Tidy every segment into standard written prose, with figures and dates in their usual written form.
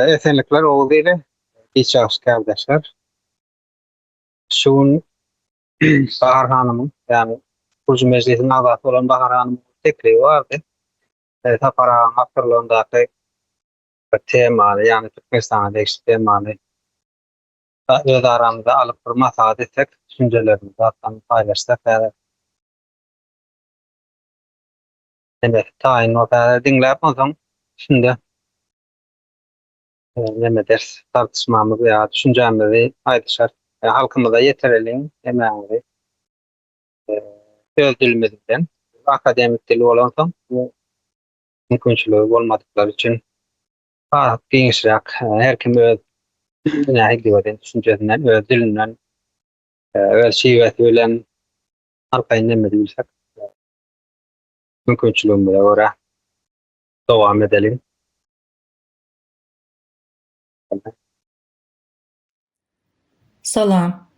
Esenlikler oldu ile hiç arkadaşlar. Şun Bahar Hanım'ın yani Burcu Meclisi'nin azatı olan Bahar Hanım'ın tekliği vardı. Taparağın hatırlığındaki temalı yani Türkmenistan'daki temalı öz aramızda alıp bir masada etsek düşüncelerimizi hatta paylaşsak yani tayin noktaları dinleyip o zaman şimdi ne ders tartışmamızı ya düşüncemizi paylaşar. Halkımıza yeterli emeğimizi söz dilimizden akademik dili olan bu mümkünçülüğü olmadıkları için genişrek her kim öz nähigdiweden düşünjesinden öz dilinden öz şiweti bilen arkaýynda bilsek mümkünçülüğümüze göre dowam edelim. Salam.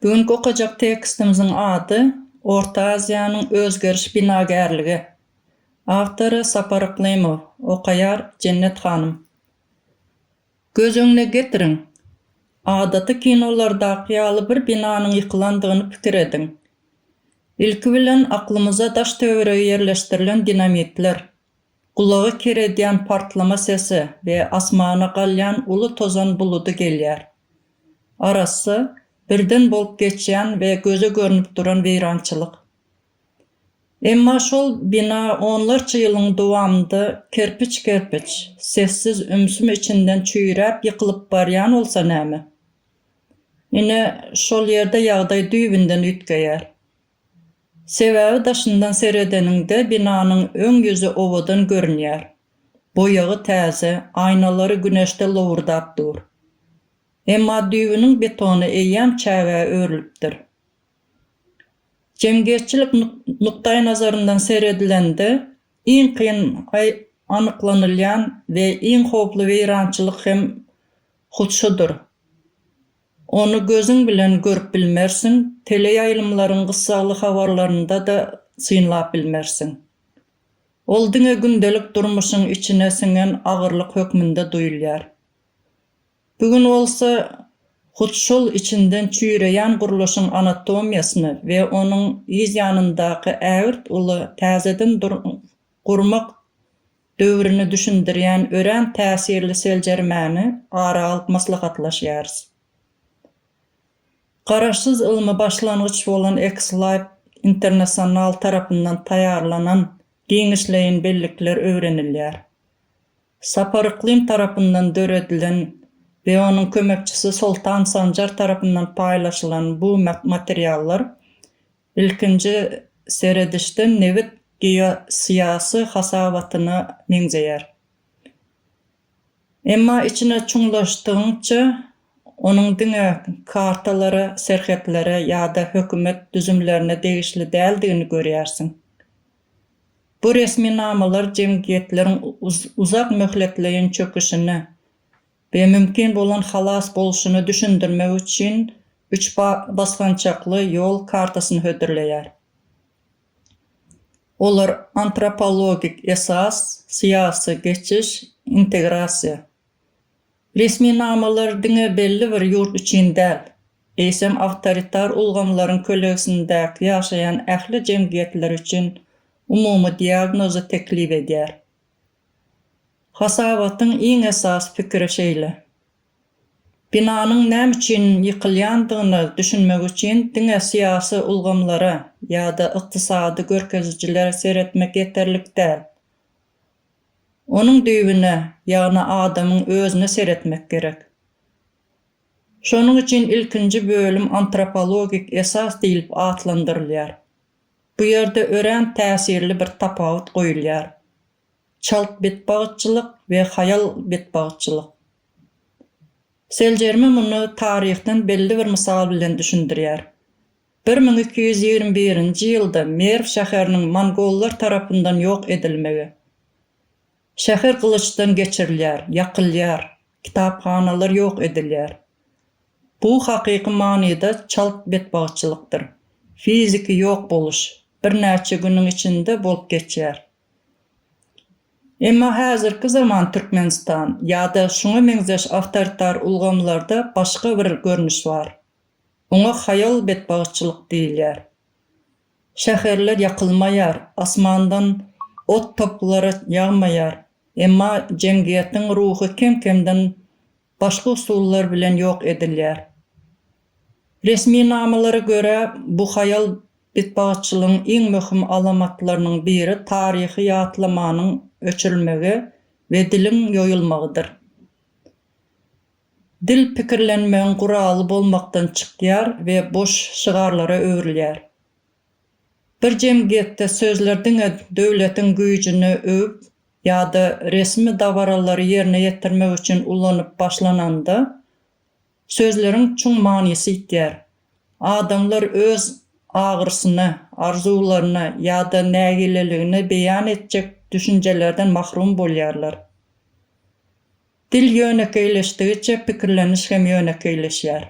Bugünkü okajak tekstimizin ady Orta Aziýanyň özgeriş binagerligi. Awtory Sapar Yklymow, okaýar Cennet Hanım. Göz öňüne getiriň. Adaty kinolardaky ýaly bir binanyň ýykylandygyny pikir ediň. Ilki bilen aklymyza daş töwerege ýerleşdirilen dinamitler, kulagy keredýän partlama sesi we asmana galýan uly tozan buludy gelýär. Arasy birden bolup geçýän we göze görünüp duran weýrançylyk. Emma şol bina onlarça ýylyň dowamında kerpiç sessiz ümsüm içinden çüýräp ýykylyp barýan bolsa näme? Ine şol ýerde ýagdaý düýbinden ütgeýär. Sebäbi daşyndan seredeninde binanyň öň ýüzi owadan görünýär. Boyagy täze, aýnalary güneşde lowurdap dur. Emma düýbüniň betony eýýän çäwä örilipdir. Cemgiýetçilik nuktaý nazaryndan seredilende iň kyn anyklanylýan we iň hoply weýrançylyk hem hutşudur. Onu gözüň bilen görüp bilmersiň, teleýaýlymlaryň gyssaly habarlarynda da synlap bilmersiň. Ol diňe gündelik durmuşyň içine siňen agyrlyk hökmünde duýulýar. Bugün bolsa hutşul içinden çüýreýän guruluşyň anatomiýasyny we onuň ýüz ýanyndaky ägirt uly täzeden gurmak döwrüni düşündirýän ören täsirli seljermäni ara alyp maslahatlaşýarys. Garaşsyz ilmi başlangyç bolan X-Lab International tarapyndan taýarlanan giňişleýin bellikler öwrenilýär. Sapar Yklymow tarapyndan döredilen ve onuň kömekçisi Sultan Sanjar tarapyndan paýlaşylan bu materiallar ilkinji seredişden nevit geosiýasy hasabatyny meňzeýär. Emma içine çuňlaşdygyňça onuň diňe kartalary, serhetlere ýa-da hökümet düzümlerine degişli däldigini görýärsiň. Bu resmi namalar jemgiýetleriň uzak möhletleýän çöküşini ve mümkin bolan halas boluşyny düşündirmek üçin 3 basgançakly ýol kartasyny hödürleýär. Olar antropologik esas, siýasy geçiş, integrasiýa. Resmi namalar diňe belli bir ýurt üçin däl, eýsem awtoritar ulgamlaryň kölegisindäki ýaşaýan ähli jemgiýetler üçin umumy diagnozy teklip edýär. Hasabatyň iň esas pikiri şeýle. Binanyň näme üçin ýykylýandygyny düşünmek üçin diňe siýasy ulgamlara ýa-da ykdysady görkezijilere seretmek yeterlik däl. Onuň düýbüne, ýagny adamyň özüne seretmek gerek. Şonuň üçin ilkinji bölüm antropologik esas diýilip atlandyrylýar. Bu ýerde ören täsirli bir tapawut goýulýar. Çalt betbagytçylyk we hayal betbagytçylyk. Seljerme muny taryhdan belli bir mysal bilen düşündirýär. 1221-nji ýylda Merv şäheriniň Mongollar tarapyndan ýok edilmegi. Şäher kılıçdan geçirilýär, ýakylýar, kitapxanalar ýok edilýär. Bu hakyky manyda çalt betbagytçylykdyr. Fiziki ýok boluş bir näçe güniň içinde bolup geçýär. Emma häzirki zaman Türkmenistan ýa-da şuňa meňzeş awtoritar ulgamlarda başga bir görnüş bar. Oňa hayal betbagyçylyk diýilýär. Şäherler ýakylmaýar, asmandan ot toplary ýagmaýar. Emma jemgyýetiň ruhy kem-kemden başga usullar bilen ýok edilýär. Resmi namalara göre bu hayal betbagyçylygyň iň möhüm alamatlarynyň biri taryhy ýatlamanyň öçürilmegi we diliň ýoýulmagydyr. Dil pikirlenmegiň guraly bolmakdan çykýar we boş şygarlara öwrilýär. Bir jemgyýetde sözlerdiň döwletiň güýjüni öwüp ýa-da resmi dawaralary ýerine ýetirmek üçin ulanyp başlananda sözleriň çuň manysy ýitýär. Adamlar öz agyrsyny, arzularyny ýa-da nägileligini beýan etjek düşünjelerden mahrum bolýarlar. Dil ýönekleşdigiçe pikirleniş hem ýönekleşýär.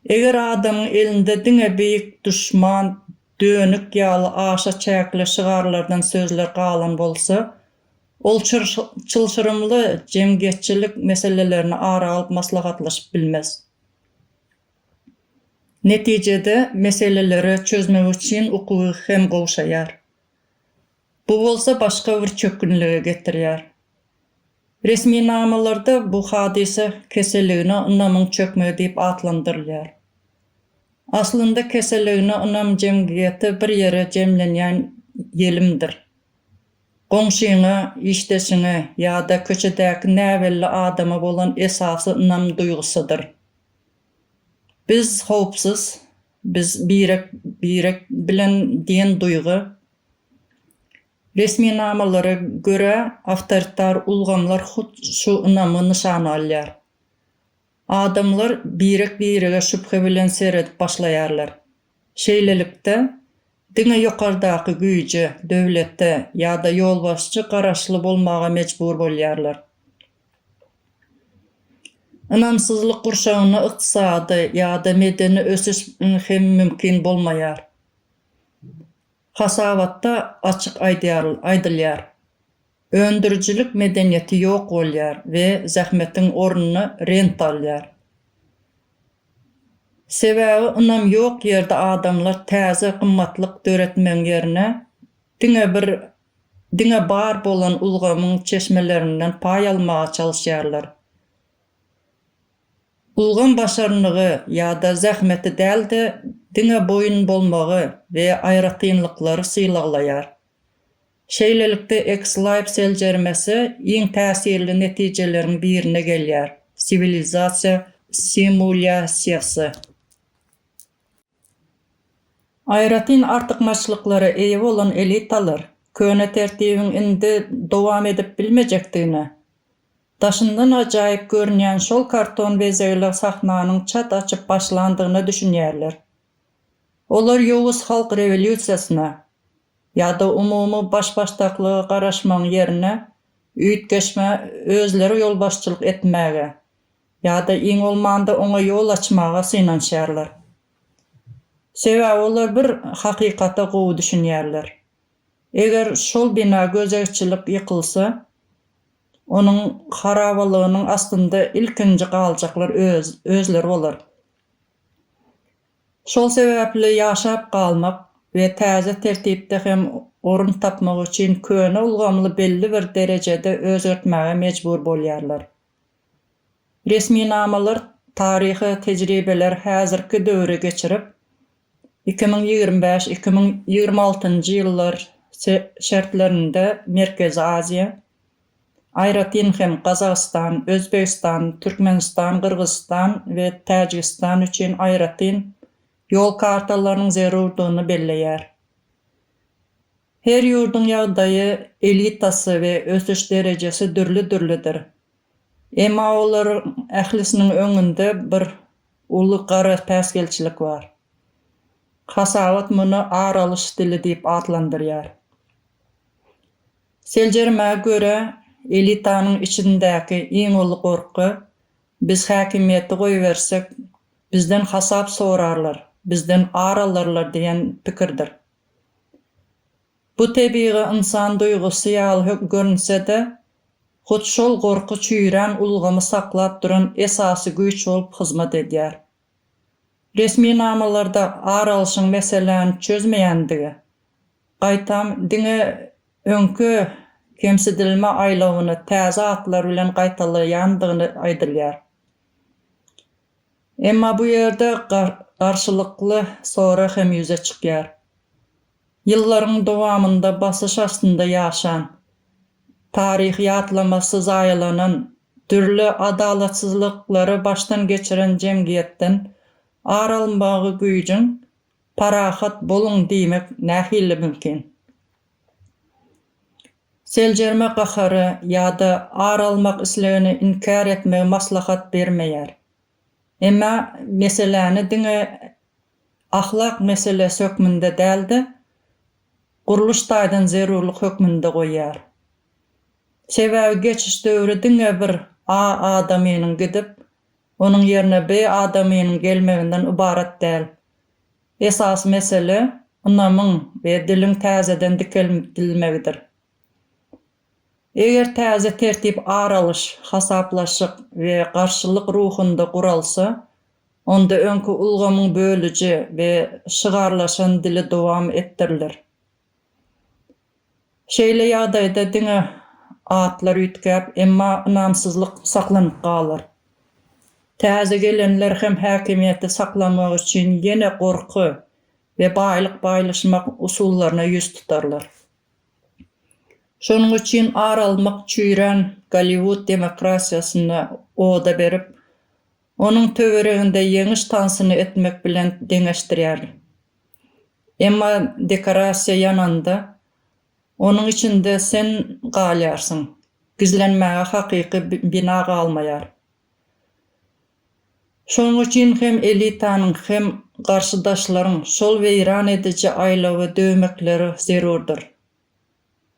Eger adamyň elinde diňe beýik düşman, dönük ýaly aşa çäkli şygarlardan sözler galan bolsa, ol çylşyrymly jemgyýetçilik meselelerini ara alyp maslahatlaşyp bilmez. Netijede meseleleri çözmek üçin ukuwy hem gowşaýar. Bu bolsa başga bir çökünlige getirýär. Resmi namalarda bu hadise keselligine ınamyň çökmegi diýip atlandyrylýar. Aslynda keselligine ınam jemgyýeti bir ýere jemlenýän ýelimdir. Goňşyňa, işdeşiňe ýa-da köçedäki näwelli adama bolan esasy ınam duýgusydyr. Biz howpsuz, biz birek bilen diýen duýgu. Resmi namalara göre awtoritar ulgamlar hut şu ınamy nyşan alýar. Adamlar birege şüphe bilen seredip başlaýarlar. Şeýlelikde diňe ýokardaky güýje, döwletde ýa-da ýolbaşçy garaşly bolmaga mejbur bolýarlar. Ynamsyzlyk gurşagyna ykdysady ýa-da medeni ösüş hem mümkin bolmaýar. Hasawatda açyk aýdylýar. Öndürjilik medeniýeti ýok bolýar we zähmetiň ornuny rent alýar. Sebäbi ynam ýok ýerde adamlar täze gymmatlyk döretmeň ýerine diňe bar bolan ulgamyň çeşmelerinden pay almaga çalyşýarlar. Ulgam başarnygy ýa-da zähmeti däldi diňe boyun bolmagy we aýratynlyklary syýlaglaýar. Şeýlelikde X-Life seljermesi iň täsirli netijeleriň birine gelýär. Sivilizasiýa simulyasiýasy. Aýratyn artykmaçylyklara eýe bolan elitalar köne tertibiň indi dowam edip bilmejekdigine, daşyndan ajaýyp görünýän şol karton bezegli sahnanyň çat açyp başlandygyny düşünýärler. Olar ýowuz halk rewolýusiýasyna ýa-da umumy başbaştaklygy garaşmaň ýerine üýtgeşme özleri ýolbaşçylyk etmäge ýa-da iň bolmanda oňa ýol açmaga synanýarlar. Sebäbi olar bir hakykata gowy düşünýärler. Eger şol bina gözegçilik ýykylsa, onun harabalygynyň astynda ilkinji galjaklar özleri bolar. Şol sebäpli ýaşap galmak we täze tertipde hem orun tapmak üçin köne ulgamly belli bir derejede özgertmäge mejbur bolýarlar. Resmi namalar, taryhy tejribeler häzirki döwre geçirip 2025-2026 ýyllar şertlerinde Merkezi Aziýa, aýratyn hem Gazagystan, Özbegistan, Türkmenistan, Kyrgyzstan we Täjikistan üçin aýratyn ýol kartalarynyň zerurdygyny belleýär. Her ýurdun ýagdaýy, elitasy we ösüş derejesi dürli-dürlidir. Emma olar ählisiniň öňünde bir uly gara päsgelçilik bar. Hasawat muny aralyş dili diýip atlandyrýar. Seljermäge göre elitanyň içindäki iň uly gorky biz häkimiýeti goýbersek bizden hasap sorarlar, bizden aralarlar diýen pikirdir. Bu tebiği insan duygusu ýaly görünse-de, hut şol gorky çüýren ulgamy saklap duran esasy güýç bolup hyzmat edýär. Resmi namalarda aralyşyň meselelerini çözmeýändigi, gaýtam diňe öňkü kemsidilme aýlawyny täze atlar bilen gaýtalaýandygyny aýdylýar. Emma bu ýerde garşylykly sora hem ýüze çykýar. Ýyllaryň dowamynda basyş astynda ýaşan, taryh ýatlamasy zaýalanan, türlü adalatsızlyklary baştan geçiren jemgyýetden aralmagy güýjüň parahat boluň diýmek nähili mümkin. Seljerme gahary ýa-da aralmak islegini inkar etmek maslahat bermeýär. Emma meseleni diňe ahlak meselesi hökmünde däldi, guruluş taýdan zerurlyk hökmünde goýýar. Sebäbi geçiş döwri diňe bir A adamynyň gidip, onuň ýerine B adamynyň gelmeginden ibarat däl. Esas mesele ynamyň we diliň täzeden dikildilmegidir. Eger täze tertip aralyş, hasaplaşyk we garşylyk ruhunda guralsa, onda öňkü ulgamyň bölüji we şygarlaşan dili dowam ettirilir. Şeýle ýagdaýda diňe atlar ütkäp, emma ynamsyzlyk saklanyp galar. Täze gelenler hem häkimiýeti saklamak üçin ýene gorky we baýlyk baýlaşmak usullaryna ýüz tutarlar. Şonuň üçin aralmak çüýren Hollywood demokrasiýasyna oda berip, onuň töwereginde ýeňiş tansyny etmek bilen deňeşdirýär. Emma dekorasiýa ýananda, onuň içinde sen galýarsyň. Gizlenmäge hakyky bina galmaýar. Şonuň üçin hem elitanyň hem garşydaşlaryň şol weýran ediji aýlawy döwmekleri zerurdur.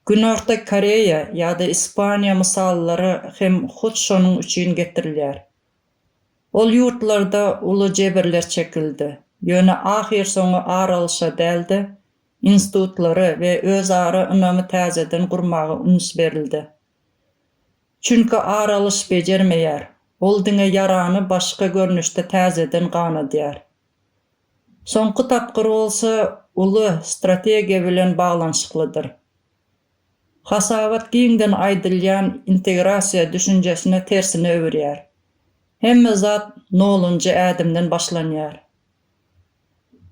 Günorta Koreýa ýa-da Ispaniýa mysallary hem hut şonuň üçin getirilýär. Ol ýurtlarda uly jebirler çekildi. Ýöne ahir soňy aralşa däldi, institutlary we özara ynamy täzeden gurmagy üns berildi. Çünki aralyş bejermeýär. Ol diňe ýarany başga görnüşde täzeden ganadýar. Soňky tapgyr bolsa uly strategiýa bilen baglanşyklydyr. Hasabat giňden aýdylýan integrasiýa düşünjesine tersine öwürýär. Hemme zat nolunja ädimden başlanýar.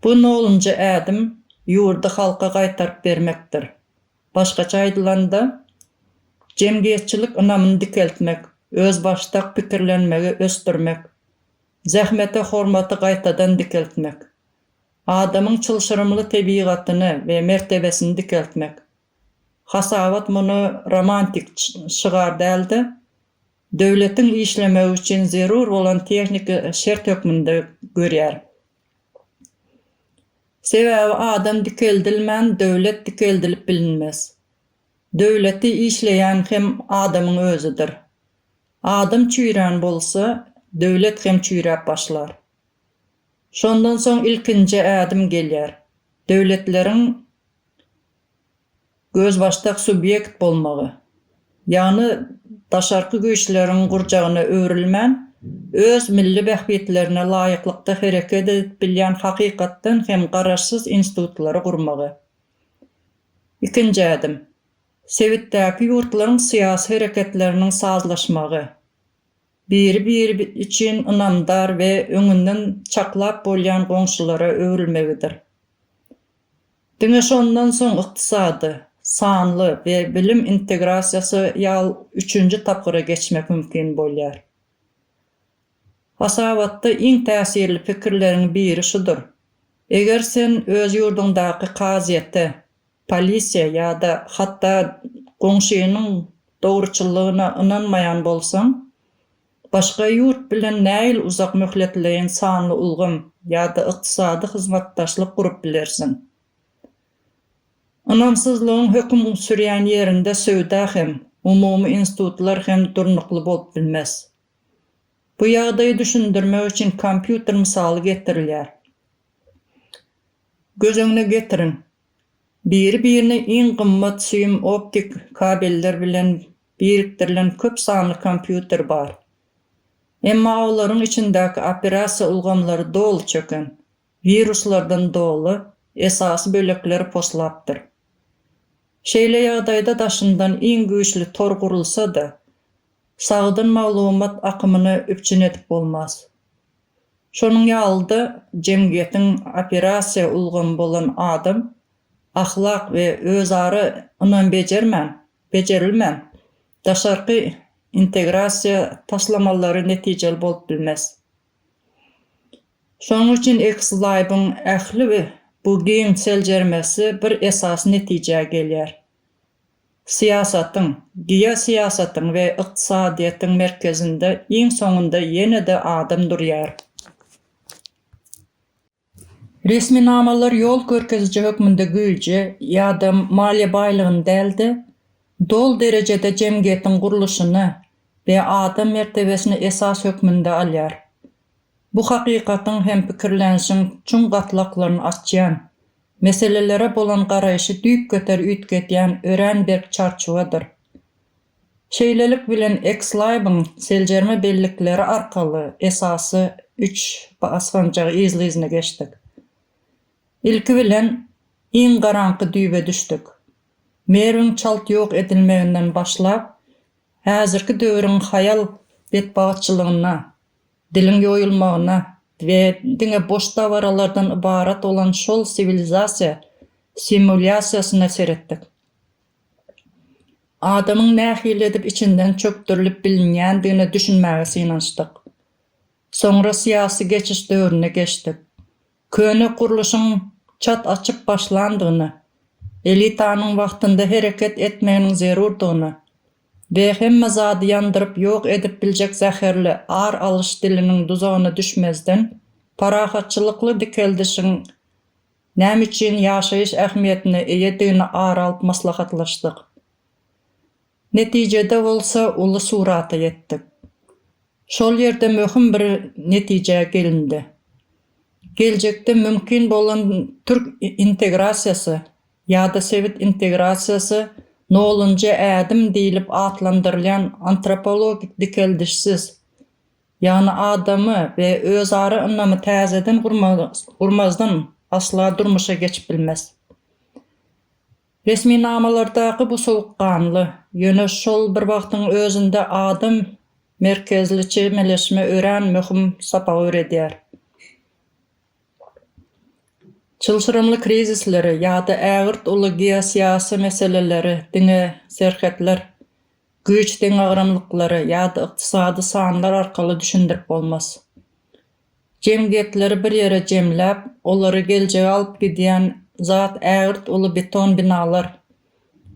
Bu nolunja ädim ýurdy halka gaýtaryp bermekdir. Başgaça aýdylanda, jemgyýetçilik ynamyny dikeltmek, öz başdak pikirlenmegi östürmek, zähmete hormaty gaýtadan dikeltmek, adamyň çylşyrymly tebigatyny we mertebesini dikeltmek. Hasabat muny romantik şygar däldi, döwletiň işlemegi üçin zerur bolan tehnik şert hökmünde görýär. Sebäbi adam dikeldilmän, döwlet dikeldilip bilinmez. Döwleti işleýän hem adamyň özüdir. Adam çüýren bolsa, döwlet hem çüýräp başlar. Şondan soň ilkinji ädim gelýär. Döwletleriň göz başdak subyekt bolmagy. Ýani daşarky güýçleriň gurjagyna öwrilmän, öz milli bähbetlerine laýyklykda hereket edip bilýän hakykatdan hem garaşsyz institutlary gurmagy. Ikinji ädim. Sewitdäki ýurtlaryň syýasy hereketleriniň sazlaşmagy. Bir için ynamdar we öňünden çaklap bolýan goňşulara öwrilmegidir. Diňe şondan soň ykdysady, sanly we bilim integrasiýasy ýal üçünji tapgyra geçmek mümkin bolýar. Hasabatda iň täsirli pikirleriň biri şudur. Eger sen öz ýurduňdaky kaziýete, polisiýa ýa-da hatda goňşynyň dogruçylygyna ynanmaýan bolsaň, başga ýurt bilen näil uzak möhletleýän sanly ulgam ýa-da ykdysady hyzmatdaşlyk gurup bilersin. Ynamsyzlygyň hökm sürýän ýerinde söwda hem, umumy institutlar hem durnukly bolup bilmez. Bu ýagdaýy düşündirmek üçin kompýuter misaly getirilýär. Göz öňüne getirin. Biri-birini iň gymmat süýüm optik kabeller bilen birikdirilen köp sanly kompýuter bar. Emma olaryň içindäki operasiýa ulgamlary dolu çöken, viruslardan dolu, esasy bölekleri poslapdyr. Şeýle ýagdaýda daşyndan iň güýçli tor gurulsa-da, sagdan maglumat akymyny üpçün edip bolmaz. Şonuň ýalda jemgyýetiň operasiýa ulgamy bolan adam ahlak we özara ynam bejerilmän daşarky integrasiýa taslamalary netijeli bolup bilmez. Şonuň üçin X-Live'ın ähli we bu giň seljermesi bir esas netijäge gelýär. Siýasatyň, geosiýasatyň we ykdysadyýatyň merkezinde iň soňunda ýene-de adam durýar. Resminamalar ýol körkezici hökmünde güýje ýa-da maliýe baýlygyny däldi, dol derejede jemgyýetiň guruluşyny we adam mertebesini esas hökmünde alýar. Bu hakykatyň hem pikirlenişiň çuň gatlaklaryny açýan, meselelere bolan garaýşy düýp göter üýtgetýän örenberk çarçuwadyr. Şeýlelik bilen X-Live'ın seljerme bellikleri arkaly esasy 3 basganjagy izine geçdik. İlki bilen iň garaňky düýbe düşdük. Merwin çalt ýok edilmeginden başlap, häzirki döwrüň hayal betbagatçylygyna, diliň ýoýulmagyna we diňe boş dawaralardan ibarat olan şol sivilizasiýa simulasiýasyna seretdik. Adamyň nähil edip içinden çöktürilip bilinýändigine düşünmäge synançdyk. Soňra siýasy geçiş döwrüne geçdik. Köne guruluşyň çat açyp başlandygyny, elitanyň wagtynda hereket etmeginiň zerurdygyny we hemme zady ýandyryp ýok edip biljek zäherli ar alış diliniň duzagyna düşmezden parahatçylykly dikeldişiň näme üçin ýaşaýyş ähmiýetine eýedigini ar alyp maslahatlaşdyk. Netijede bolsa uly surata ýetdik. Şol ýerde möhüm bir netijäge gelindi. Geljekde mümkin bolan Türk integrasiýasy ýa-da Sowet integrasiýasy nolunja ädim diýilip atlandyrylýan antropologik dikeldişsiz, ýani adamy we özara ynamy täzeden gurmazdan asla durmuşa geçip bilmez. Resminamalardaky bu sowukkanly, ýöne şol bir wagtyň özünde adam merkezli çemeleşme ören möhüm sapag öredýär. Çylşyrymly krizisleri ýa-da ägirt uly geosiýasy meseleleri, diňe serhetler, güýç deňagramlyklary ýa-da ykdysady sanlar arkaly düşündirip bolmaz. Jemgyýetleri bir ýere jemläp, olary geljege alyp gidýän zat ägirt uly beton binalar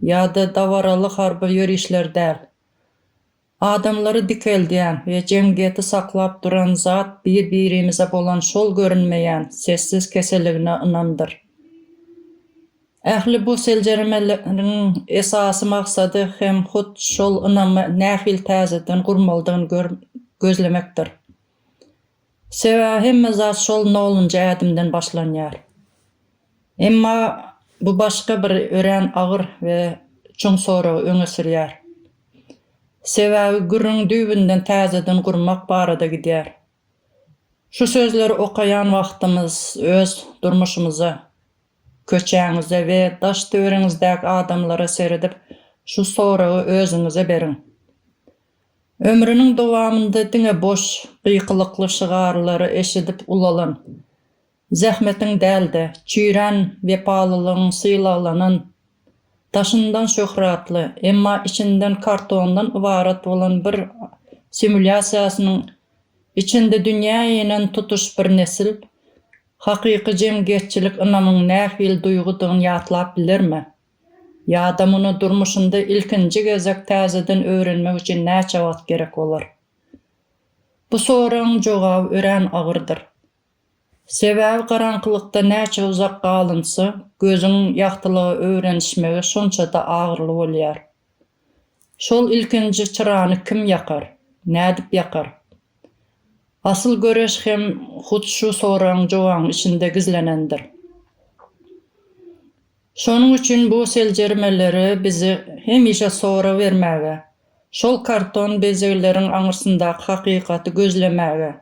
ýa-da dawaraly harby ýörişler däl. Adamlary dikeldýän we jemgyýeti saklap duran zat bir-birimize bolan şol görünmeýän sessiz keseligine ynandyr. Ähli bu seljermeleriň esasy maksady hem hut şol ynamy nähil täzeden gurmaldygyny gözlemekdir. Sebäbi hemme zat şol nolunja ädimden başlanýar. Emma bu başga bir ören agyr we çoň soragy öňe sürýär. Sebäbi gürrüň düýbünden täzeden gurmak barada gidýär. Şu sözleri okayan wagtymyz öz durmuşymyza, köçäňize we daş döwrüňizdäki adamlara seredip şu soragy özüňize beriň. Ömrüniň dowamynda diňe boş, gıýkylykly şygarlary eşidip ulalan, zähmetiň dälde, çüýren wepalylygyň syýlalanan, taşyndan şöhratly, emma içinden kartondan ibarat bolan bir simulasiýasynyň içinde dünýä ýenen tutuş bir nesil, hakyky jemgyýetçilik ynamyň nähil duýgudygyny ýatlap bilirmi? Ýa-da muny durmuşynda ilkinji gezek täzeden öwrenmek üçin näçe wagt gerek bolar? Bu soragyň jogaby ören agyrdyr. Sebäbi garaňkylykda näçe uzakka alynsa, gözüň ýagtylygy öwrenişmegi şonça-da agyrly bolýar. Şol ilkinji çyrany kim ýakar? Nädip ýakar? Asyl göreş hem hut şu soragyň jogabyň içinde gizlenendir. Şonuň üçin bu seljermeleri bizi hemişe sora vermäge, şol karton bezegileriň aňyrsyndaky hakykaty gözlemäge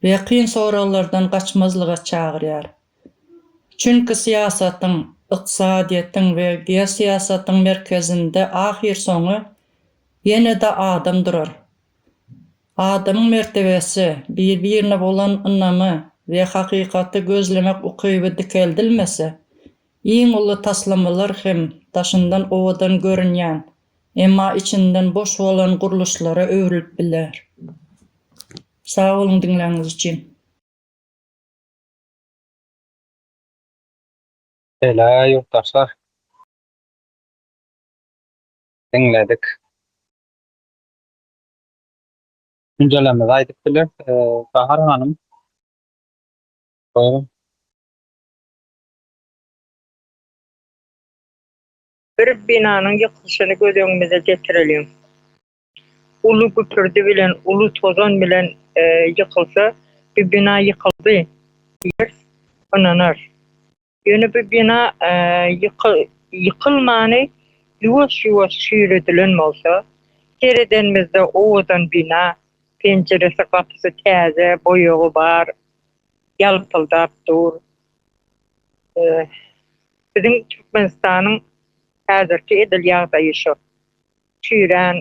we kyn soralardan gaçmazlyga çagyrýar. Çünki siýasatyň, ykdysadyýetiň we geosiýasatyň merkezinde ahir soňy ýene-de adam durar. Adamyň mertebesi, bir-birine bolan ynamy we hakykaty gözlemek ukyby dikeldilmese, iň uly taslamalar hem daşyndan owadan görünýän, emma içinden boş bolan guruluşlara öwrülip biler. Sag bolun dinleňiz üçin. Ela yurttaşlar. Dinledik. Güncellemede aýdyp biler. Bahar hanım. Buyurun. Bir binanyň ýykylşyny göz öňüňize getirelim. Ulu güpürdi bilen, ulu tozan bilen ýykylsa, bir bina ýykyldy. Onanar. Ýöne bir bina ýykylmany ýuwaş-ýuwaş şüýredilen bolsa, geredenmizde owadan bina, penceresi kapysy täze, boýagy bar, ýalpyldap dur. Bizim Türkmenistanyň häzirki edil ýagdaýy şo. Şüýren,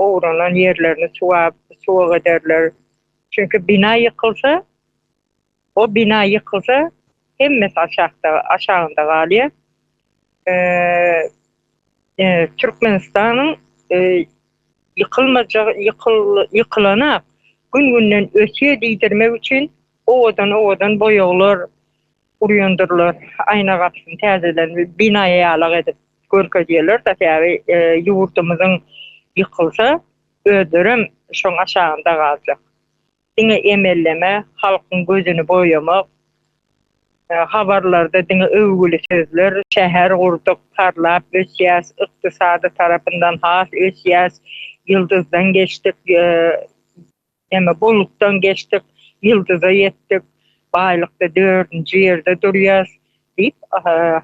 owranan ýerlerini suwag ederler. Çünki bina ýykylsa, o bina ýykylsa, hemmesi aşağında galýar. Türkmenistanyň ýykylana gün-günden ötüye diýdirmek üçin owadan boýaglar urýandyrlar. Aýna gapysyny täzelen binaýa ýalyk edip görkezýärler. Täze ýurtymyzyň ýykylsa, ödürüm şoň aşağında galjak. Diňe emelleme, halkyň gözüni boýamak, habarlarda diňe övgüli sözler, şäher gurduk, parlap, ösýäs, ykdysady tarapyndan has ösýäs, ýyldızdan geçtik, bolukdan geçtik, ýyldyza ýetdik, baýlykda 4-nji ýerde durýas diýip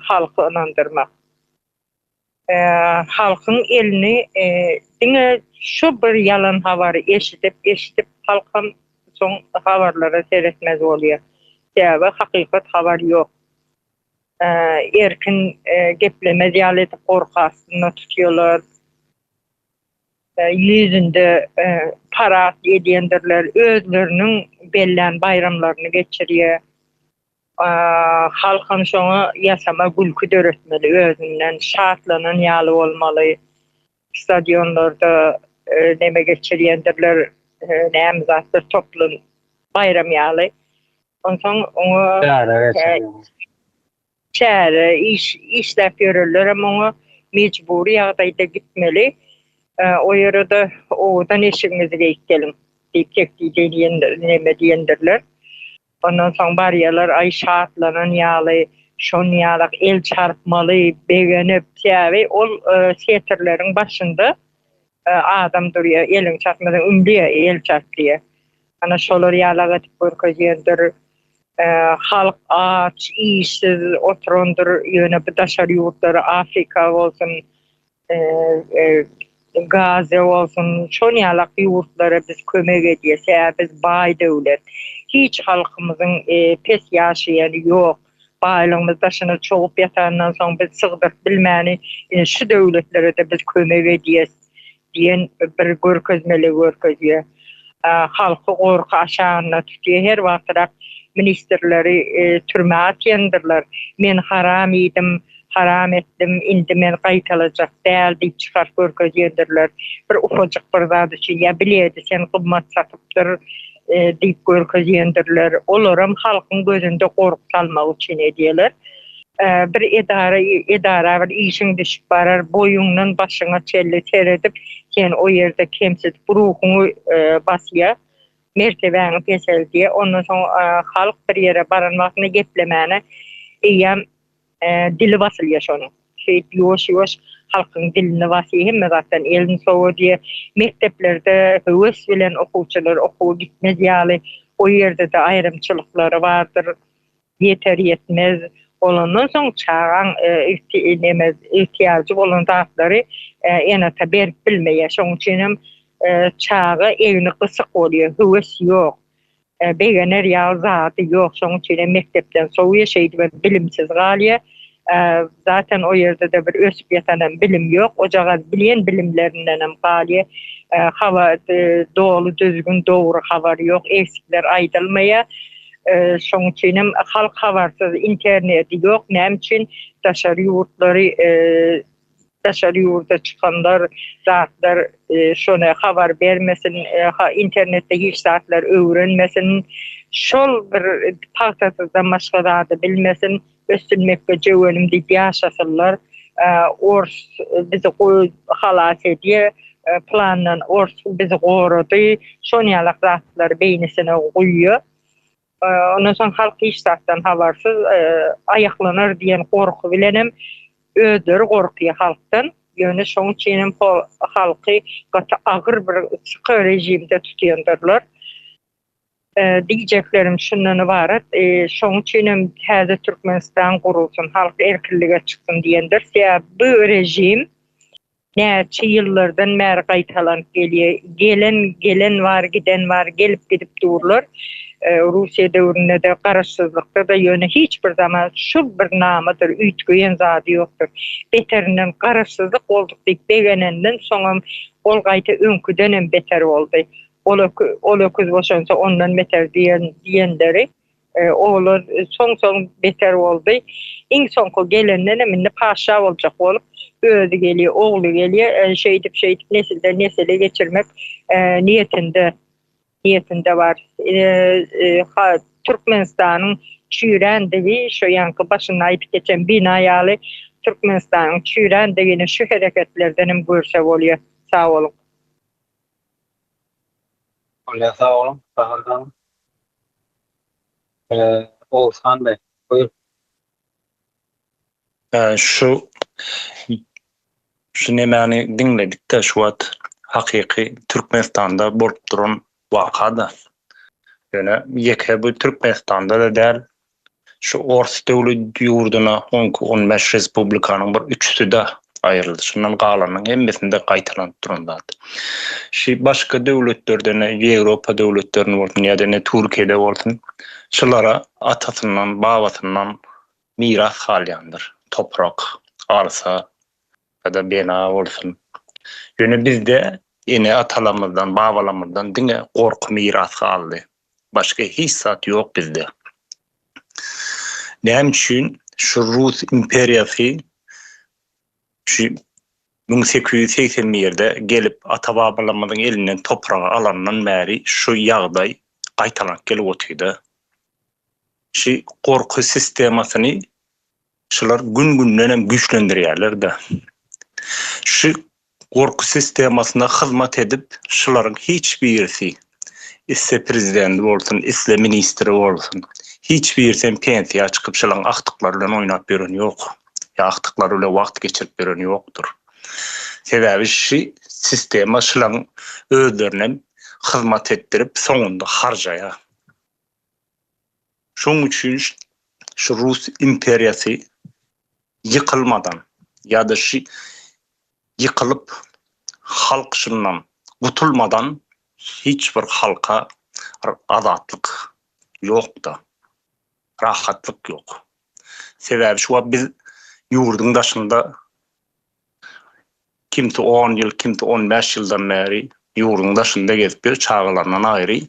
halky inandyrmak. Halkyň elini diňe şu bir yalan habary eşitip halkym soň habarlara seretmez bolýar. Sebäbi hakykat habar ýok. Erkin geplemez ýaly edip gorkasyna tutýarlar. Yüzünde parat edýändirler, özleriniň bellen bayramlaryny geçirýär. Halkyn şoňa ýasama gülkü döretmeli, özünden şatlanan ýaly bolmaly. Stadionlarda neme geçirýändirler, näme zatlar toplum bayram ýaly. Ondan onu çäre işläp ýörürler, ama onu mecburi ýagdaýda gitmeli. O ýerde owadan eşiňizi geýkelim diýip neme diýendirler. Ondan soň barýarlar ay şatlanan ýaly, şon ýaly el çarpmaly, begenip täze ol setirleriň başynda adam durýar, eliň çarpmadan ümdiýär, el çarpýar. Ana şolar ýaly edip görkezýändir. Halk aç, işsiz oturandır, ýöne bir daşar ýurtlara, Afrika bolsun, Gaza bolsun, şon ýaly ýurtlara biz kömek edýäs, biz baý döwlet. Hiç halkymyzyň pes ýaşaýany ýok. Baýlygymyz daşyna çogup ýatandan soň biz sygdyp bilmäni şu döwletlere de biz kömek edýäs diýen bir görkezmeli görkezýär. Halky gorka aşagyna tutýar, her wagtrak ministerleri türme atýandylar. Men haram edim, haram etdim, indi men gaýtalajak däl diýip çykar görkezýändirler. Bir ufajyk bir zat üçin ýa bilýärdi sen gymmat satypdyr diýip görkezýändirler. Olaram halkyň gözünde gork salmak üçin edýärler. Bir edara bir işiň düşüp barar, boýuňdan başyňa çelle teredip, sen o ýerde kemsit ruhuňy basýar. Mertebeňi peseldiýe, ondan soň halk bir ýere baran wagtyny geplemäne eýem dili basylýar şonuň. Ýuwaş-ýuwaş halkyň dilini basýar, hemme zatdan elini sowudy. Mekteplerde höwes bilen okuwçylar okuw gitmez ýaly, o ýerde de aýrymçylyklary bardyr. Yeter yetmez, Olandan soň çağan ihtiyacı bolan zatları enata berip bilmeýär. Şoň üçin hem çağı evini gysyk bolýar, höwes ýok. Begener ýa zaty ýok. Şoň üçin mektepden sow ýaşaýdy we bilimsiz galýar. Zaten o yerde de bir ösüp ýatan bilim ýok. Ojağa bilen bilimlerinden hem galýar. Hava doğru düzgün doğru haber ýok. Eksikler aýdylmaýar. Şoň üçin hem halk habarsyz, interneti ýok. Näme üçin daşary ýurda çykanlar zatlar şona habar bermesin, internetde hiç zatlar öwrenmesin. Şol bir paýtasyzdan başga zady bilmesin, ösünmekde jöwenim diýip ýaşasynlar. Ors bizi halas edýär. Plandan ors bizi gorudy. Şonýalak zatlar beýnisine goýýar. Ondan soň halk hiç zatdan habarsız aýaklanar diýen gorky bilenim. Ödür gorkýar halkdan. Ýöne şoň üçin halky gata agyr bir sıkı rejimde tutýandylar. Diýjeklerim şundan ibaret. Şoň üçin häzir Türkmenistan gurulsun, halk erkinlige çyksyn diýendir. Bu rejim näçe ýyllardan bäri gaýtalanıp gelýär. Gelen var, giden var, gelip gidip durlar. Rusiya döwründe de garaşsyzlykda da ýöne hiç bir zaman şu bir namadyr, üýtgeýän zady ýokdur. Beterinden garaşsyzlyk boldyk diýip begenenden soňam ol gaýta öňküden hem beter boldy. Ol öküz boşansa ondan beter diýenleri olar soň beter boldy. Iň soňky gelenden hem paşa boljak bolup özü gelýär, ogly gelýär, şeýdip nesilden nesile geçirmek niyetinde var. Türkmenistanyň çüýrendigi şu ýanky başyna aýyp geçen bina ýaly Türkmenistanyň çüýrendigini şu hereketlerden hem görse bolýar. Sağ olun. Sağ olun. Bahar Hanım. Oğuzhan Bey, buyur. Şu nemani dinledik de şu wagt hakyky Türkmenistanda bolup duran wakada. Ýöne ýeke bu Türkmenistanda da däl, şu Ors döwlet ýurduna 10-15 respublikanyň bir üçüsi de aýrylyşyndan galanyň hemmesinde gaýtalanıp duran zat. Şu başga döwletlerden, Ýewropa döwletlerinde bolsun ýa-da Türkiýede bolsun, şulara atasyndan, babasyndan miras halyandyr. Toprak, arsa ýa-da bina bolsun. Ýöne bizde ene atalarymyzdan, babalarymyzdan diňe gorky miras galdy. Başga hiç zat ýok bizde. Näme üçin şu Rus imperiýasy şu 1880-ýerde gelip ata-babalarymyzyň elinden topragy alandan bäri şu ýagdaý gaýtalanyp gelip oturdy. Şu gorky sistemasyny şular gün-günden hem güçlendirýärler-de. Şu gorky sistemasyna hyzmat edip şularyň hiç birisi isse prezident bolsun, isse ministri bolsun, hiç birisi pensiýa çykyp şularyň aktyklary bilen oýnap beren ýok. Ya aktyklary bilen wagt geçirip beren ýokdur. Sebäbi şu sistema şularyň özlerine hyzmat etdirip soňunda harjaýar. Şoň üçin şu Rus imperiýasy yıkılmadan ya da yıkılıp halk şundan gutulmadan hiçbir halka azatlık yok da, rahatlık yok. Sebäbi şu biz ýurdun daşynda kimse 10 ýyl, kimse 15 ýyldan bäri ýurdun daşynda gezip bir çağlarından aýry.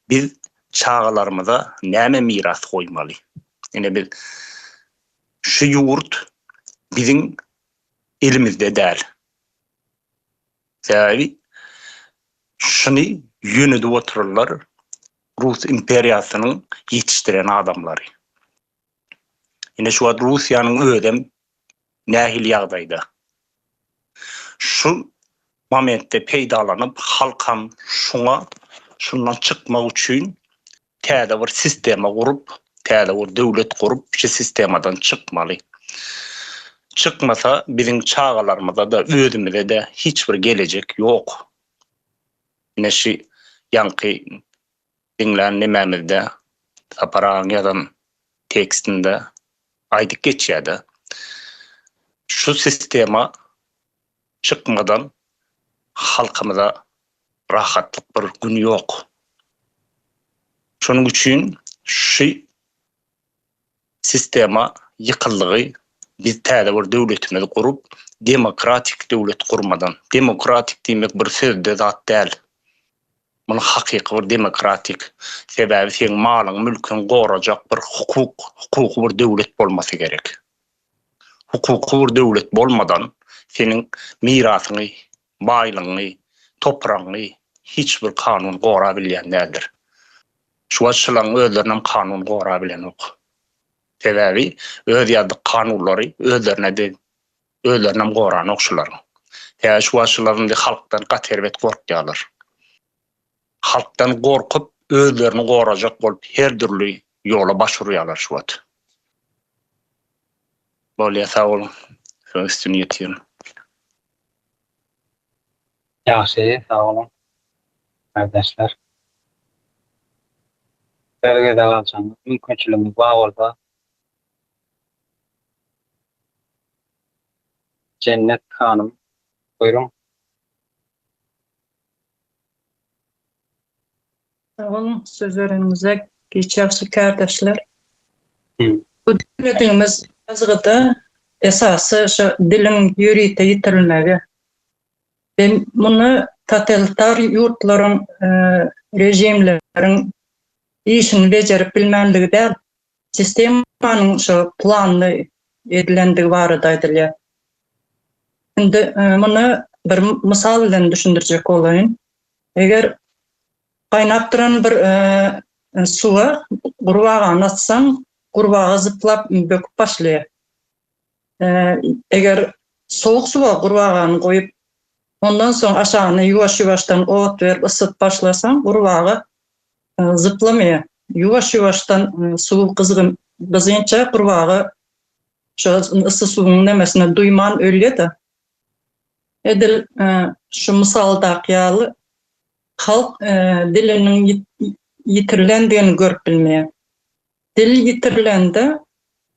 Biz çağlarymyza näme miras goýmaly? Ene biz şu yurt bizim elimizde däl. Sebäbi şunu ýönüde otururlar Rus imperiýasynyň ýetişdiren adamlary. Ene şu Russiýanyň ödem nähil ýagdaýda. Şu momentde peýdalanyp halkam şundan çykmak üçin täze bir sistema gurup, täze bir döwlet gurup, şu sistemadan çykmaly. Çykmasa bizim çağalarymyzda da özümizde de hiçbir gelecek ýok. Ine şu ýanky dinlen nememizde Saparaň ýazan tekstinde aydık geçýärdi. Şu sistema çıkmadan halkymyza rahatlyk bir gün yok. Şonuň üçin şu sistema ýykyldygy biz täze bir döwletimizi kurup demokratik döwlet kurmadan, demokratik diýmek bir sözde zat däl. Muny hakyky bir demokratik sebäbi sen malyň mülküň gorajak bir hukuky bir döwlet bolmasy gerek. Hukuky bir döwlet bolmadan senin mirasyny, baýlygyny, topragyny hiç bir kanun gora bilýän däldir. Şu açylan özlerinem kanun gora bilen ok. Sebäbi öz ýady kanunlary özlerinem goran okşular. Ya şu açylarynda halkdan gaterbet gorkýarlar. Halkdan gorkup özlerini gorajak bolup her türlü ýola başvurýarlar şu wagt. Bolýa sag bolun. Şoň üstüne ýetýär. Ýaşy, sağ olun. Kardeşler. Belge de alacağım. Mümkünçülüğümüz var orada. Cennet Hanım. Buyurun. Sağ olun, sözlerinize geçýärsi kardeşler. Hı. Bu dilimiz yazgıda esasy şu dilin ýürite ýitirilmegi. Ben bunu totalitar ýurtlaryň rejimleriň işini bejerip bilmänligi däl, sistemanyň şu planly edilendigi baradaýdylýar. Şimdi bunu bir misal bilen düşündirjek bolayyn. Eger qaynap duran bir suwa gurbagany atsaň, gurbaga zıplap böküp başlaýar. Eger soğuk suwa gurbagany goýup ondan soň aşagyny ýuwaş-ýuwaşdan ot berip ısıt başlasaň, gurbaga zıplamaýar. Ýuwaş-ýuwaşdan suw gyzynça gurbaga şu ısy suwuň nemesine duýman ölýär. Edil şu misaldaky ýaly halk diliniň ýitirilendigini görüp bilmeýär. Dil ýitirilende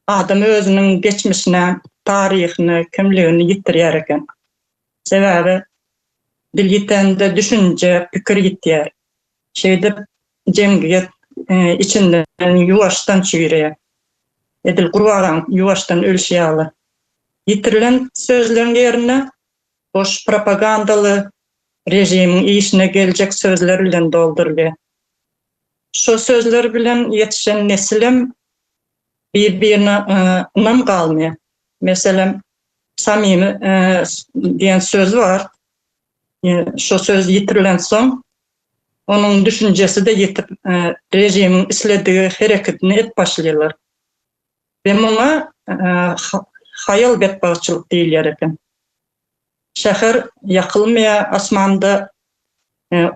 adam özüniň geçmişine, taryhyny, kimligini ýitirýär eken. Sebäbi dil ýitende düşünje, pikir ýitýär. Şeýde jemgyýet içinden ýuwaşdan çyýrýär. Edil gurbagan ýuwaşdan ölşýär. Ýitirilen sözleriň ýerine boş propagandaly rejimiň işine geljek sözler bilen doldurulýar. Şu sözler bilen ýetişen nesilim bir-birine ynam galmaýar. Meselem samimi diýen söz var. Şu söz ýitirilen soň onuň düşünjesi de ýetip rejimiň isledigi hereketini et başlaýarlar. Ve muňa hayal betbagçylyk diýilýär eken. Şäher ýakylmaýar, asmanda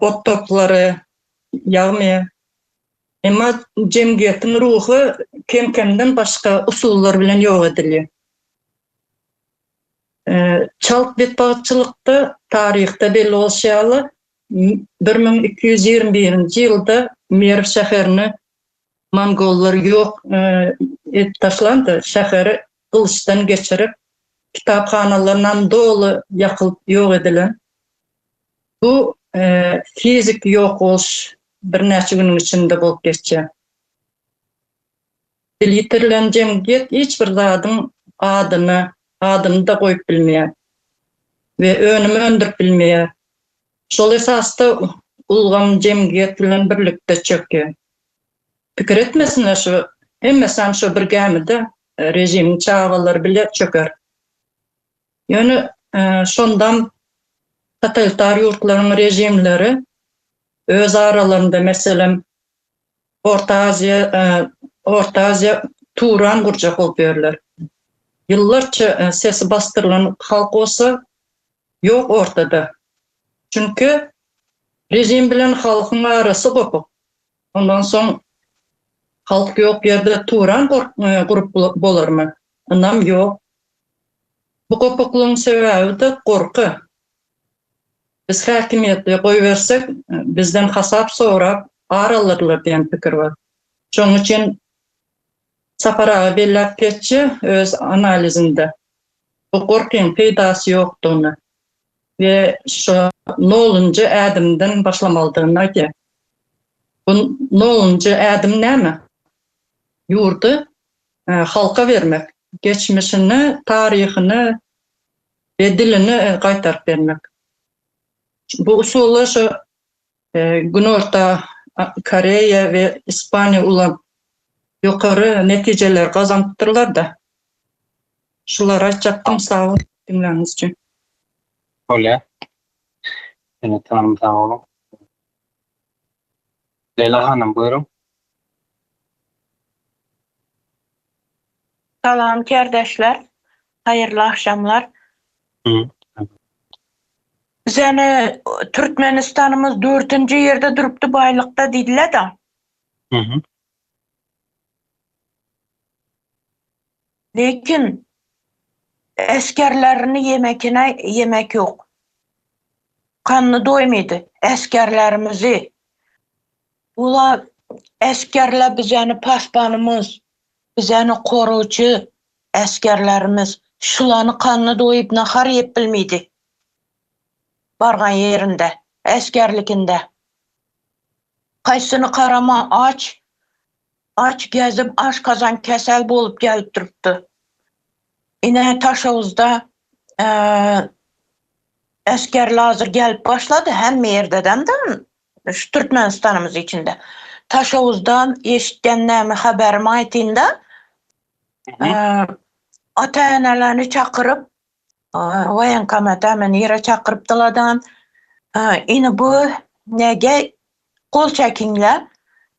ot toplary ýagmaýar. Emma jemgyýetiň ruhy kem-kemden başga usullar bilen ýok edilýär. Çalk betbagçylykda taryhda belli bolýarly 1221-nji ýylda Merv şäherini Mongollar ýok edip taşlandy. Şäheri kılıçdan geçirip kitapxanalarından dolu yakılıp yok edilen. Bu fizik yok oluş bir neçe günün içinde bolup geçýär. Dil ýitirilen jemgyýet hiç bir zadyň adyny da goýup bilmeýär we önümi öndürüp bilmeýär. Şol esasda ulgam jemgyýet bilen birlikde çökýär. Pikir etmesinler şu, emmesem şu bir gemide rejimiň çağalary bile çöker. Yani şondan totalitar ýurtlaryň rejimleri öz aralarında meselem Orta Azia Turan gurjak bolup berler. Yıllarça sesi bastırılan halk olsa yok ortada. Çünkü rejim bilen halkın arası kopuk. Ondan soň halk yok yerde Turan grup bolar mı? Ondan yok. Bu kopukluğun sebebi de korku. Biz hakimiyetli koyversek bizden hasap sorap aralırlar diyen fikir var. Şoň üçin Saparağa belläp geççi öz analizinde. Bu korkyň peýdasy ýokdugyny we şu noluncu ädimden başlamalydygyny aýtdy. Bu noluncu ädim näme? Ýurdy halka vermek, geçmişini, taryhyny we dilini gaýtaryp bermek. Bu usuly şu Günorta Koreýa we Ispaniýa ulan ýokary netijeler gazandypdyrlar da. Şulara aýtjakdym, sag ol, dinleňiz üçin. Öyle. Seni tanım sağ olun. Leyla Hanım buyurun. Salam kardeşler, hayırlı akşamlar. Hı. Bizeni Türkmenistanımız 4. yerde durupdu baylıkta dediler da. Hı hı. Lekin eskerlerini yemek yok. Kanını doymaydı eskerlerimizi. Ula eskerler bizeni paspanımız, bizeni korucu eskerlerimiz. Şulanı kanını doyup nahar yep bilmeydi. Bargan yerinde, eskerlikinde. Kaysını karama aç gezip aş kazan kesel bolup gelip durupdu. Ine Taşavuzda eskerler hazır gelip başladı hem yerdeden de şu Türkmenistanımız içinde. Taşavuzdan eşitkenlerimi haberimi aytında ata-enelerini çakırıp voyenkomat hemen yere çakırıpdılardan ini bu nege kol çekinler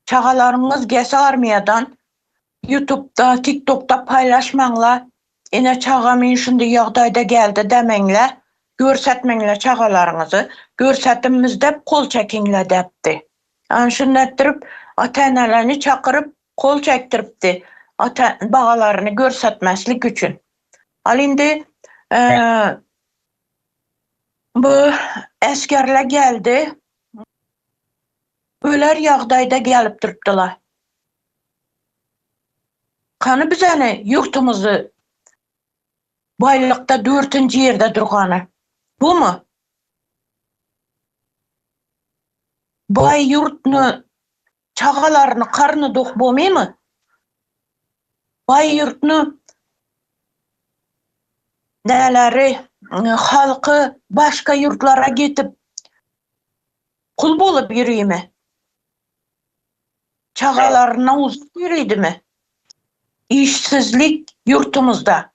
çağalarımız gelse armiyadan YouTube'da, TikTok'ta paylaşmanla ine çağamın şimdi yağdayda geldi demenle görsetmenle çağalarınızı görsetimimiz de kol çekinle depti. Yani şunu ettirip ata-enelerini çakırıp kol çektiripti bağalarını görsetmeslik için. Alindi bu eskerler geldi. Öler yağdayda gelip durupdylar. Kanı bizeni yurtumuzu baylıkta 4. yerde durganı. Bu mu? Bay yurtunu çağalarını karnı dok bolmy mı? Bay yurtunu näleri halkı başka yurtlara gitip kul bolup yürüyme? Çağalarına uzup yürüydü mi? İşsizlik yurtumuzda.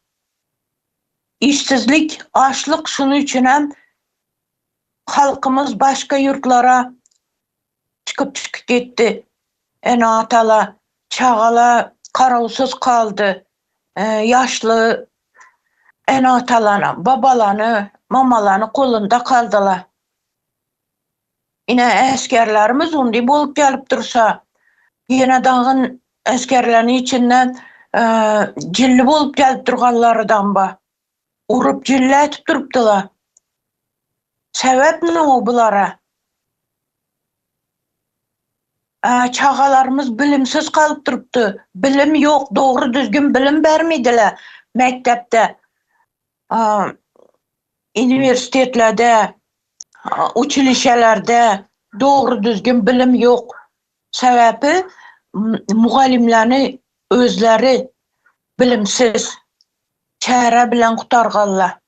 İşsizlik, açlık şunu için hem halkımız başka yurtlara çıkıp gitti. Enatala, çağala karavsuz kaldı. Yaşlı enatalarına, babalarını, mamalarını kolunda kaldılar. Yine eskerlerimiz undi bolup gelip dursa, yine dağın eskerlerinin içinden cilli bolup gelip durganlardan ba. Urup cilli etip durupdylar. Sebep ne o bulara? Çağalarımız bilimsiz kalıp durupdu. Bilim yok, doğru düzgün bilim vermediler mektepte. Üniversitelerde, uçilişelerde doğru düzgün bilim yok. Sebebi mugallimlerini özleri bilimsiz çare bilen kutarganlar.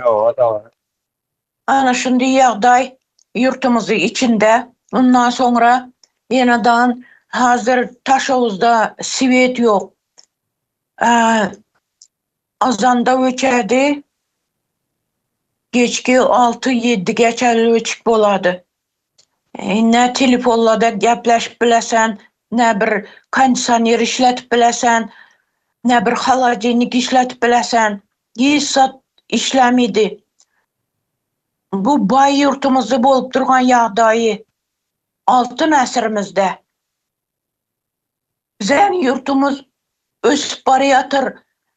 O da var. Ana şimdi yağday yurtumuzu içinde. Ondan sonra yeniden hazır Taşavuzda sivet yok. Azanda öçerdi. Geçki 6-7 geçerli öçük boladı. Ne telefonla da gepleşip bilesen, ne bir kondisioner işletip bilesen, ne bir halajenik işletip bilesen. 100 saat işlemiydi. Bu bay yurtumuzda bolup durgan yağdayı altın əsrimizde. Bizden yurtumuz ösüp barıyatır,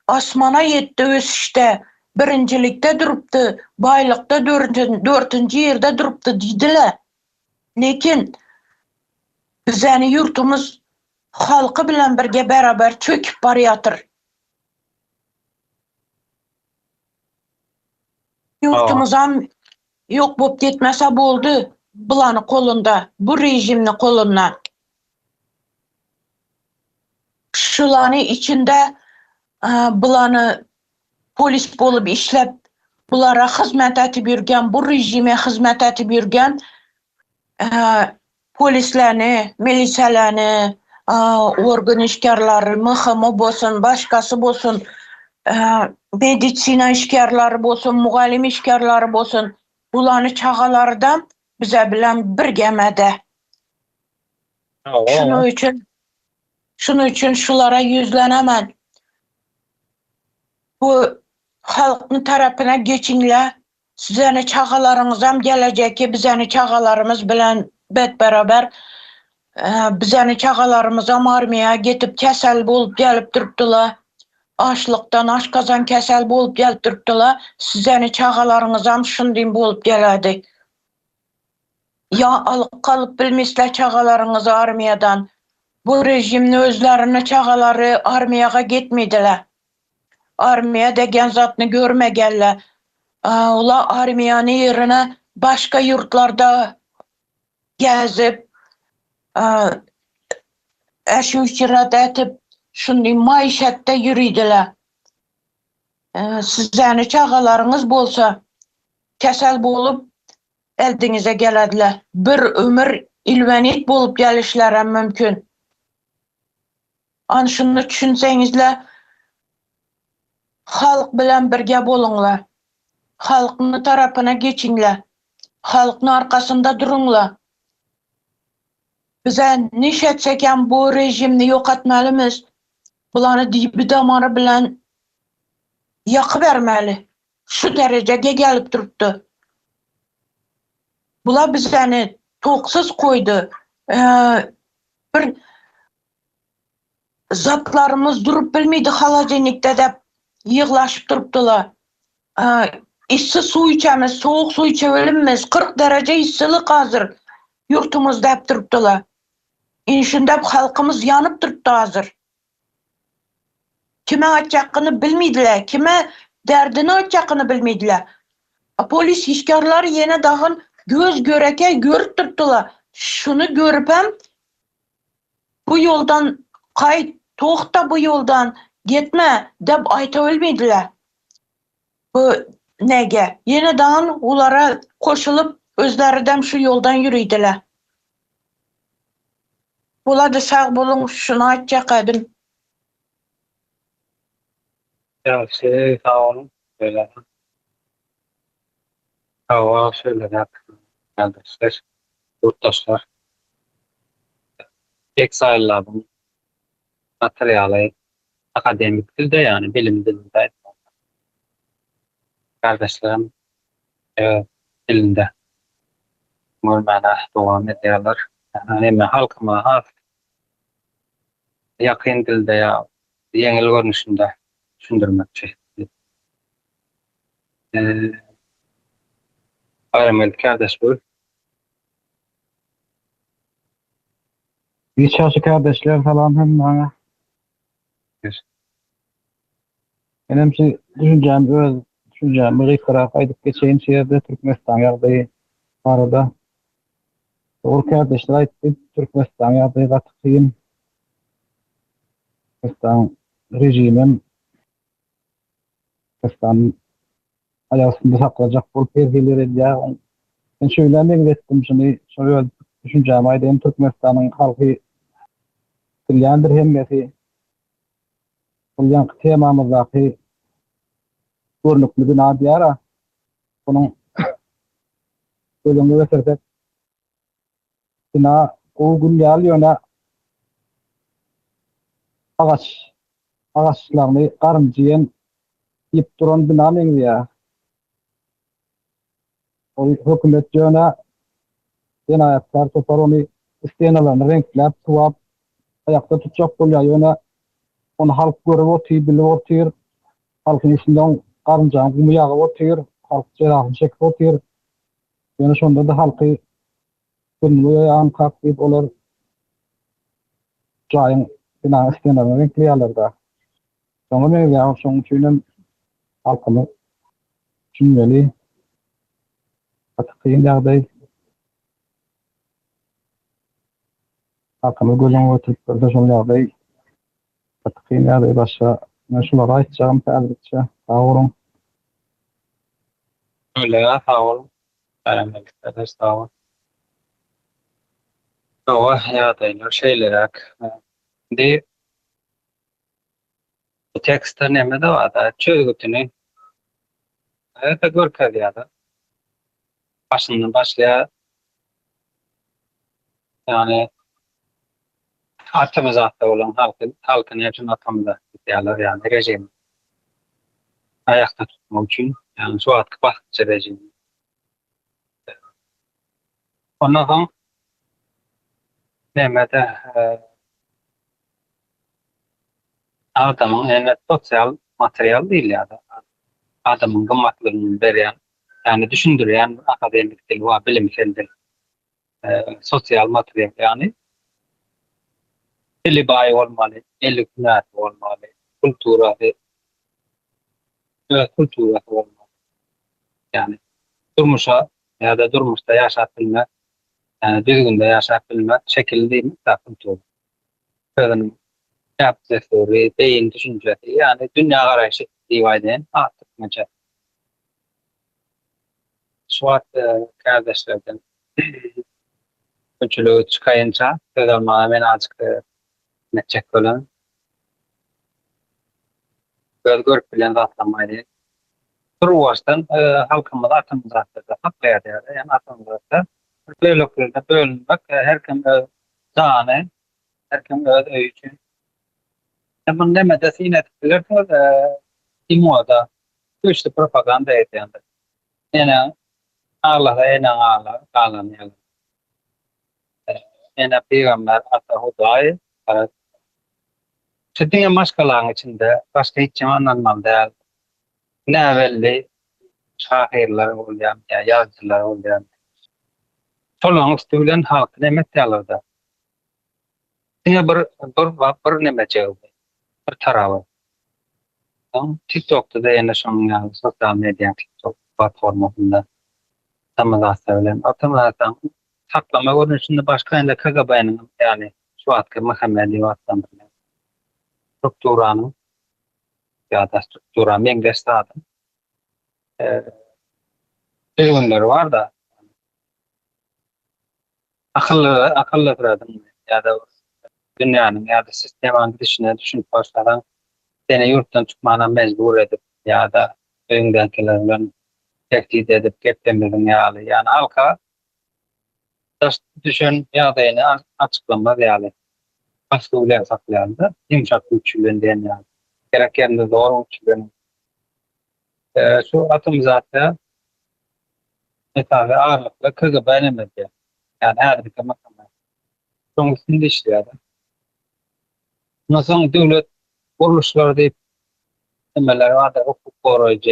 asmana yetti ösüşte, birincilikte durupdu, baylıkta 4. yerde durupdu dediler. Lekin Bizani yurtumuz halkı bilen birge beraber çöküp barýatyr. Yurtumuzam yok bolup gitmese boldu. Bulanı kolunda, bu rejimni kolundan. Şulanı içinde bulanı polis bolup işlep bulara hizmet etip yürgen, bu rejime hizmet etip yürgen polislerini, miliselerini, organ işgärleri, MHM bolsun, başkası bolsun, medisina işgärleri bolsun, mugallim işgärleri bolsun, bulanı çağalardan bize bilen bir gemede. Şunu için şulara yüzlenemen. Bu halkın tarafına geçinle, sizeni çağalarınızam gelecek ki bizeni çağalarımız bilen bet beraber bizeni çağalarımızam armiyaya getip kesel bolup gelip durupdylar. Açlıktan aşkazan kesel bolup gelip durupdylar. Sizeni çağalarınızam şundan bolup geledi. Ya alıp kalıp bilmişler çağalarınızı armiyadan. Bu rejimni özlerini çağaları armiyaga gitmediler. Armiya degen zatını görmegenler. Ola armiyanın yerine başka yurtlarda gezip eşuçirat etip şunday maişette yürüydiler. Sizani çağalarınız bolsa kesel bolup eldinize gelediler. Bir ömür ilvenit bolup gelişlerem mümkün. Şunu düşünseňizler, halk bilen birge bolunlar. Halkın tarafına geçinler. Halkın arkasında durunlar. Bize niş etseken bu rejimni yok etmelimiz. Bulanı dibi damarı bilen yakı vermeli. Şu derecege gelip durupdu. Bula bizeni toksuz koydu. Bir zatlarımız durup bilmeydi halajenikde de yığlaşıp durupdylar. İssi su içemiz, soğuk su içebilimiz, 40 derece issilik hazır yurtumuzda hep durupdylar. İnşinde halkımız yanıp durupdy hazır. Kime açacağını bilmeydiler, kime derdini açacağını bilmeydiler. Polis işgärleri yine dağın göz göreke görüp durupdylar. Şunu görüp hem bu yoldan kayt, tohta bu yoldan gitme dep ayta bilmeydiler. Bu nege? Yine dağın ulara koşulup özleri şu yoldan yürüydiler. Bula da sağ bolun şunu açacak edim. Ya sağ olun. Böyle. Şöyle kardeşler, yurttaşlar. Eksayırlarım materyali akademik dilde yani bilim dilinde. Kardeşlerim dilinde mürmene devam ediyorlar. Yani halkıma has yakın dilde ya yengil görünüşünde düşündürmekçi. Ayrıca kardeş bu. Bir çarşı kardeşler falan hem bana. Benim düşüncem bir taraf aydık geçeyim şehirde Türkmenistan yardığı arada. Doğru kardeşler aydı Türkmenistan yardığı katıkıyım. Türkmenistan rejimim Türkmenistan ayasında saklayacak bol perhileri ya. Ben şöyle ne ettim şimdi şöyle düşüncem aydı Türkmenistan'ın halkı bilyandır hemmeti bulyan temamızdaki görnüklü bina diyara bunun bölümü versek bina o gün yalıyona ağaçlarını karıncıyen yip duran bina neydi ya o hükümet yöne cinayetler topar onu isteyenlerini renklep tuvap ayakta tutacak bolya yöne onu halk görüp otyr bilip otyr halkın içinden karıncan gumuyağı otyr halk cerahını çekip otyr yöne şonda da halkı gönlü ayağın kalkıp olur çayın bina istenenden renkli alırdı. Sonra ne ya son üçün halkımı düşünmeli. Kıyın yağday halkımı gözün oturup burada son yağday kıyın yağday başa meşhulara açacağım terlikçe. Sağ olun. Öyle ya sağ olun. Öğrenmektedir sağ olun. O yağdaylar şeyler de tekstler neme de var da çözgütünü da görkez ya da başından başlaya yani atımız hatta olan halkın için atamızda diyorlar yani rejim ayakta tutmak için yani şu atkı baktıkça rejim. Ondan sonra Mehmet'e adamın yani sosyal materyal değil ya da adamın kımmatlığını veren yani düşündüren akademik dil ve bilimsel dil sosyal materyal yani dili bayi olmalı, eli hüneri olmalı, kültürü olmalı. Yani durmuşa ya da durmuşta yaşayabilme, yani düzgünde yaşayabilme şekilli değil mi? Da kültürü. Kadının yaptığı soru, beyin düşüncesi, yani dünya karşı divayden artık mesela. Şu an kardeşlerden üçlü çıkayınca kırılmaya ben azıcık netçek olan görüp bilen zatlamaydı. Turuvastan halkımız atımız attırdı. Haklayar yani atımız attırdı. Bölüklerde bölünmek herkim dağını, herkim öğütü. Bunun demedesi yine tıkılır da imoda güçlü propaganda ediyordu. Yani Allah'a en Allah, Allah'ın yalı. En peygamber ata hudayı. Çıdığın maskaların içinde başka hiç anlamam değil. Ne evvelli şahirler oluyor, ya yazıcılar oluyor. Solon üstülen halk nemet alırdı. Yine bir nemet cevabı, bir tarafı. TikTok'ta da yine şunun yani sosyal medya TikTok platformunda tamam söyleyeyim. Atamadan saklama görünüşünde başka yine KGB'nin yani şu atkı Muhammed'i vattandır. Strukturanın ya da strukturan mengestarın ürünleri var da akıllı kıradın ya da dünyanın ya da sistemin dışına düşünüp başladan seni yurttan çıkmana mecbur edip ya da önündekilerle tehdit edip gitmemizin yani halka düşün ya da yine açıklanmaz yani başka ulen saklayandı yumuşak uçülünden yani gerek yerinde doğru uçülünden şu atım zaten mesafe ağırlıkla kırgı beğenemedi yani her bir kamakama sonuçunda işliyordu. Nasıl devlet kuruluşları deyip demeleri vardı hukuk koruyucu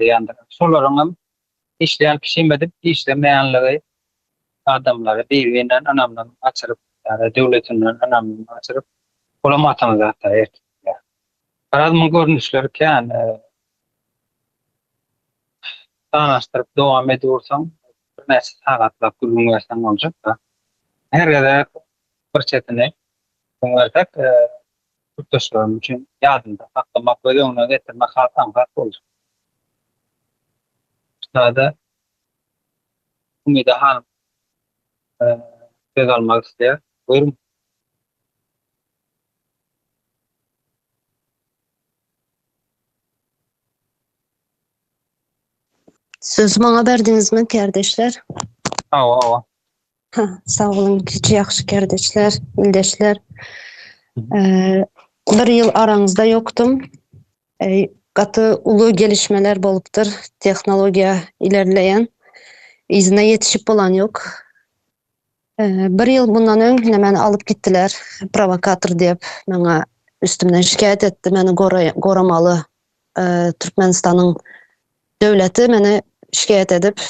yani sorularının işleyen kişi edip işlemeyenleri adamları birbirinden önemli açırıp yani devletinden önemli açırıp olamatını zaten erkek. Paradımın görünüşleri ki yani tanıştırıp devam ediyorsan bir nesli sağlatla kullanırsan olacak da her yerde fırsatını kullanırsak yurttaşlarım için yardımda saklamak ve yoluna getirmek hatan olacak. Üstada Ümide Hanım söz almak isteyen. Buyurun. Söz bana verdinizmi kardeşler? Ava. Sağ olun, yaxşı kardeşler, ildeşler. Bir yıl aranızda yoktum. Katı ulu gelişmeler boluptur. Teknolojiya ilerleyen. İzine yetişip olan yok. Bir yıl bundan önce beni alıp gittiler. Provokator deyip bana üstümden şikayet etti. Beni koramalı Türkmenistan'ın devleti beni şikayet edip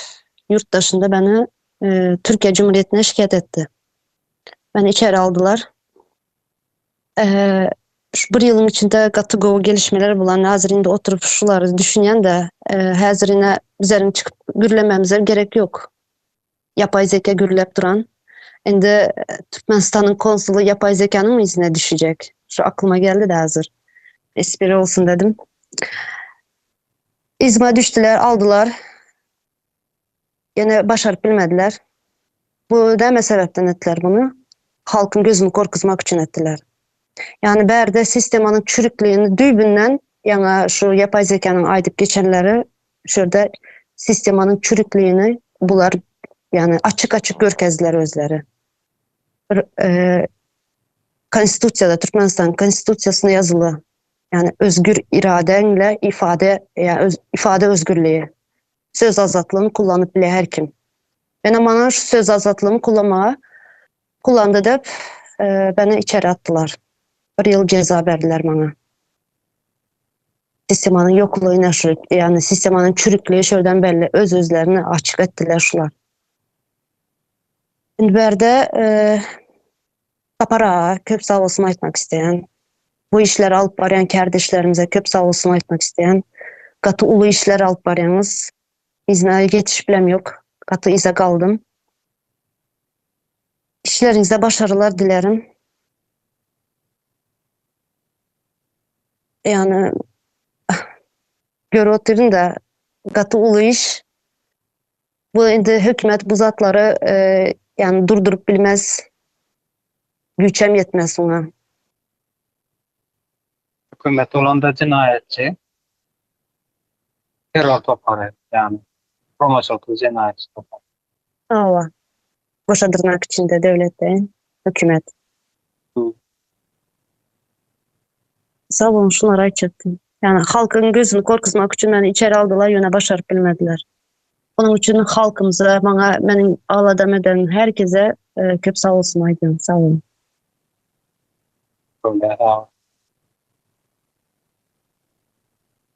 yurt dışında beni Türkiye Cumhuriyeti'ne şikayet etti. Beni içeri aldılar. Şu bir yılın içinde katı goğu gelişmeler bulan hazırında oturup şuları düşünen de hazırına üzerine çıkıp gürlememize gerek yok. Yapay zeka gürlep duran. Şimdi Türkmenistan'ın konsulu yapay zekanın mı izine düşecek? Şu aklıma geldi de hazır. Espri olsun dedim. İzme düştüler, aldılar. Yine başarıp bilmediler. Bu deme sebepten ettiler bunu. Halkın gözünü korkutmak için ettiler. Yani berde sistemanın çürüklüğünü düybünden yani şu yapay zekanın aydıp geçenleri şurada sistemanın çürüklüğünü bular yani açık açık görkezdiler özleri. Konstitusyada Türkmenistan konstitusiyasında yazılı yani özgür iradenle ifade yani ifade özgürlüğü söz azatlığını kullanıp bile her kim. Ben ama şu söz azatlığını kullandı da beni içeri attılar. Bir yıl ceza verdiler bana. Sistemanın yokluğuna yani sistemanın çürüklüğü şuradan belli özlerini açık ettiler şular. Şimdi berde Sapara köp sağ olsun aytmak isteyen, bu işleri alıp barayan kardeşlerimize köp sağ olsun aytmak isteyen, katı ulu işler alıp barayanız, izne yetiş bilem yok, katı ize kaldım. İşlerinizde başarılar dilerim. Yani görü oturun da katı ulu iş, bu indi hükümet bu zatları yani durdurup bilmez, güçem yetmez ona. Hükümet olan da cinayetçi. Terör toparı yani. Romaşoklu cinayetçi toparı. Ava. Boşa tırnak içinde devletten, hükümet. Hı. Sağ olun şunları açacaktım. Yani halkın gözünü korkutmak için beni içeri aldılar, yöne başarıp bilmediler. Onun için halkımıza, benim ağladam eden herkese köp sağ olsun Aydın, sağ olun. Böyle ha.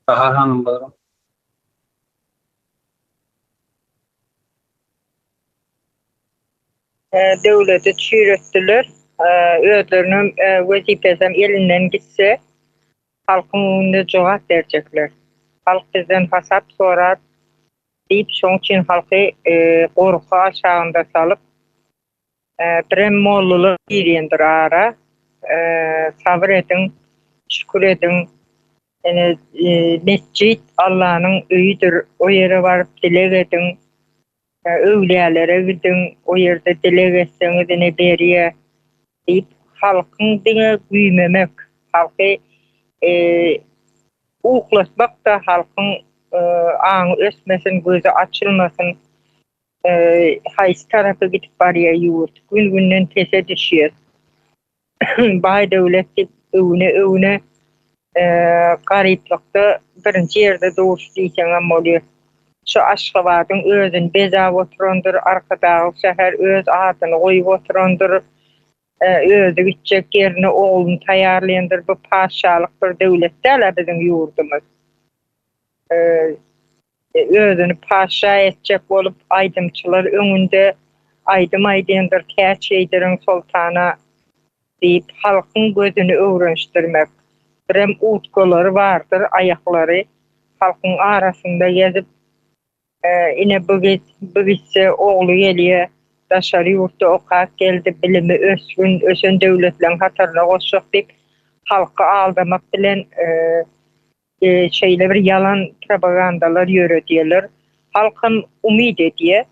Bahar Hanım buyurun. Devleti çiğrettiler. Özlerinin vazifesem elinden gitse halkın önünde cevap verecekler. Halk bizden hasap sorar deyip şoň için halkı korku aşağında salıp birem mollulu girendir ara. Sabır edin, şükür edin. Yani mescid Allah'ın öyüdür. O yere varıp dilek edin. Öwliyalere gidin. O yerde dilek etseniz ne beriye deyip halkın dine büyümemek. Halkı uklatmak da halkın ağını ösmesin, gözü açılmasın. Haysi tarafı gidip bariye yurt. Gün günden tese düşüyor. Bay devlet deyip övüne gariplikte birinci yerde doğuş diysen ama oluyor. Şu Aşgabat'ın özün bezav oturandır, arkadağı şehir öz adını koyup oturandır, özü gidecek yerine oğlunu tayarlayandır. Bu paşalık bir devlet değil bizim yurdumuz. Özünü paşa edecek olup aydımçılar önünde aydım keçeydirin sultana deyip halkın gözünü öğreniştirmek. Birem utkoları vardır, ayakları halkın arasında gezip yine bu gitse oğlu geliyor, daşarı yurtta okak geldi, bilimi ösün devletlerin hatırına koşacak deyip halkı aldamak bilen bir yalan propagandalar yürütüyorlar. Halkın umid ediyor.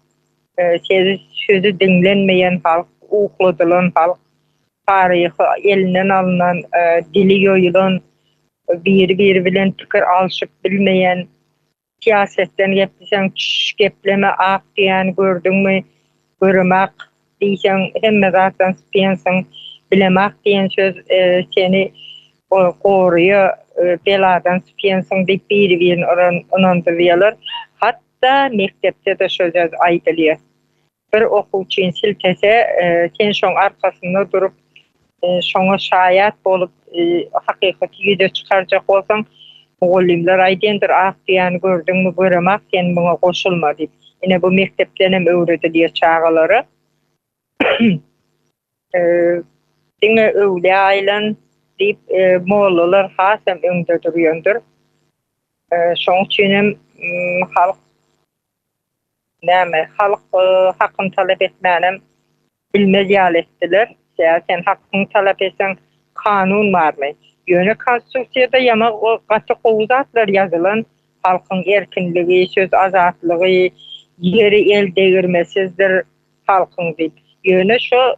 Sözü dinlenmeyen halk, ukladılan halk, tarihi elinden alınan, dili yoyulan, bir bilen fikir alışıp bilmeyen, siyasetten gepsen gepleme ak diyen gördün mü, görmek diysen hemme zaten spiyensin, bilemek diyen söz seni koruyor, beladan spiyensin deyip bir onandırıyorlar. Hatta mektepte de söz aydılıyor. Bir okuçun siltese sen şoň arkasında durup şoňa şayat bolup hakykati ýüze çykarjak bolsaň mugallimler aýdyndyr ak diýeni gördüňmi göremek sen buňa goşulma diýip. Ine bu mektepden hem öwredilýär çağalary. Diňe öwle aýlan diýip mollalar hasam öňde durýandyr. Şoň üçin halk näme halk hakyny talap etmänem bilmez ýal etdiler. Sen hakyny talap etsen kanun barmy? Ýöne konstitusiýada ýama o gaty gowzatlar ýazylan halkyň erkinligi, söz azatlygy, ýeri elde girmesizdir halkyň diýip. Ýöne şo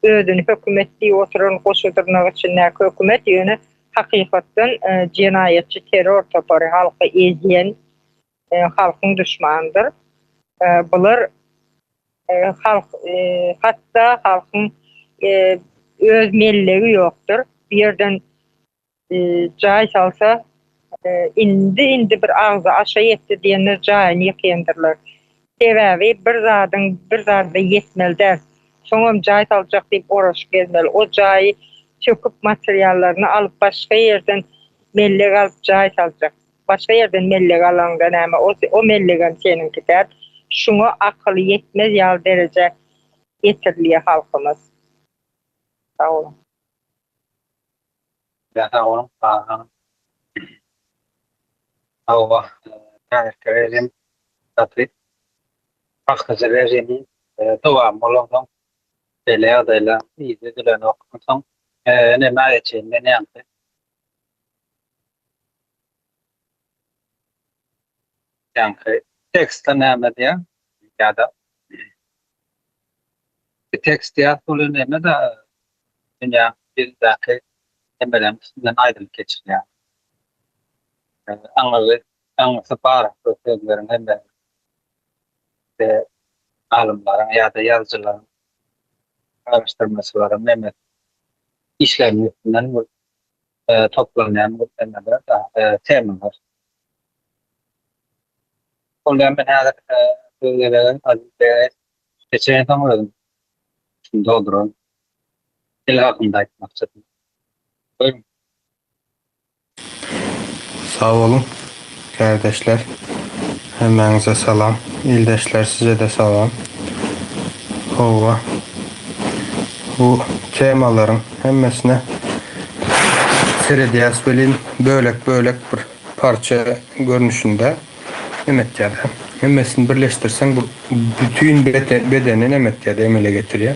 özüni hökümetli oturan goşudurnak üçin hökümet ýöne hakykatdan jenaýetçi terror topary halky eziyen halkyň düşmandyr. Bular halk hatta halkyň öz mellegi ýokdur. Bir yerden jaý salsa indi bir ağza aşa ýetdi diýenler jaýyny ýekendiriler. Sebebi bir zada yetmelder. Soňam jaý saljak diýip oraş gezmeli. O jaý çöküp materiallaryny alyp başga ýerden melleg alyp jaý saljak. Başga ýerden melleg alanda näme o mellegan seniňki der. Şuňa akyly yetmez ýal derece ýetirliýe halkymyz. Sağ olun. Sağ olun. Allah rejim tatlı başka rejimi devam olan adayla izledilen okumasın ne mağaçın ne yaptı yani tekste ne diye ya da tekst yazılı ne de dünya bir dakika hemen aydın geçiyor. Anlısı para sözlerin hem de alımların ya da yazıcıların araştırmaçıların hem de işlerin üstünden toplanan muhtemeler da temalar. Ondan ben her sözlerin adıyla seçeneği tamamladım. Şimdi doldurun. Dil hakkında etmek istedim. Buyurun. Sağ olun kardeşler. Hemenize salam. İldeşler size de salam. Hova. Bu temaların hemmesine serediyas belin bölek bir parça görünüşünde emetkâda. Hemmesini birleştirsen bu bütün bedenin emetkâda emele getiriyor.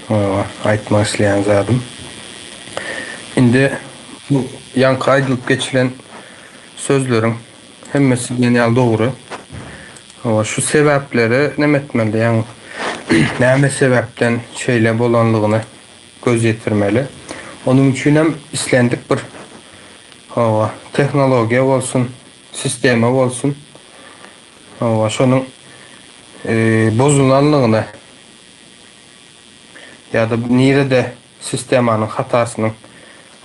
Hova. Aytmak isteyen zadım. Şimdi bu yankı aydılıp geçilen sözlerin hemmesi genel doğru. Ama şu sebepleri ne etmeli yani näme sebepten şeyle bolanlığını göz yetirmeli. Onun için hem islendik bir teknoloji olsun, sistemi olsun. Şunun bozulanlığını ya da nerede sistemanın hatasının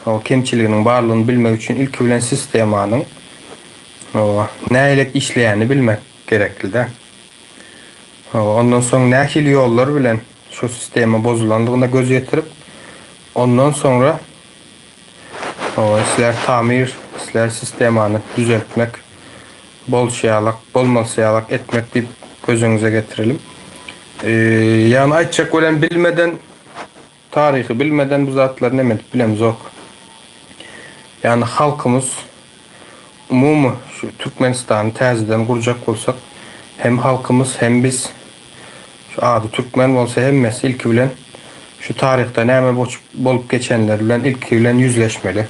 o kemçiliginin barlığını bilmek için ilk bilen sistemanın näýelik işleýäni bilmek gerekli de. Ondan soň nähil ýollar bilen şu sistema bozulandygyna göz ýetirip ondan sonra işler tamir, işler sistemany düzeltmek, bolşýalyk, bolmasaýalyk etmek diýip gözüňize getirilim. Yani aýtjak bolan bilmeden tarihi bilmeden bu zatlar näme bilemiz ok. Yani halkımız umumy şu Türkmenistan'ı täzeden gurjak bolsak hem halkımız hem biz şu ady Türkmen bolsa hemmesi ilki bilen şu tarihte näme bolup geçenler bilen ilki bilen yüzleşmeli.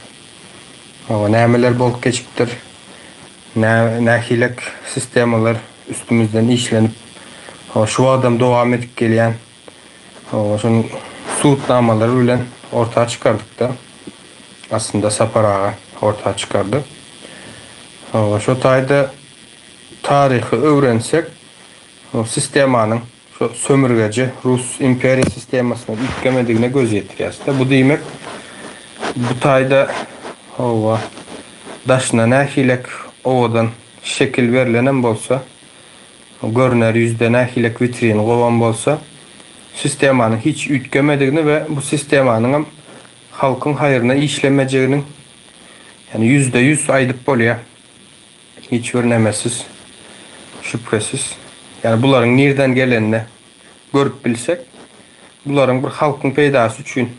Nämeler bolup geçipdir. Nähilek sistemalar üstümüzden işlenip şu adam dowam edip gelýän şunun suutnamaları bilen ortaya çıkardık da aslında Saparağa ortaya çıkardı. Şu taýda tarihi öwrensek o sistemanın şu sömürgeci Rus imperiya sistemasyna ýetgemedigine göz ýetirýär. Bu diýmek bu taýda daşna nähilek owadan şekil berilenen bolsa görner yüzde nähilek vitrin gowan bolsa sistemanyň hiç ýetgemedigini ve bu sistemanyň halkın hayrına işlemejeginin yani %100 aýdyp bolýar. Hiç bir nemesiz, şüphesiz. Yani buların nereden gelenini görüp bilsek Buların bir halkın peýdasy üçin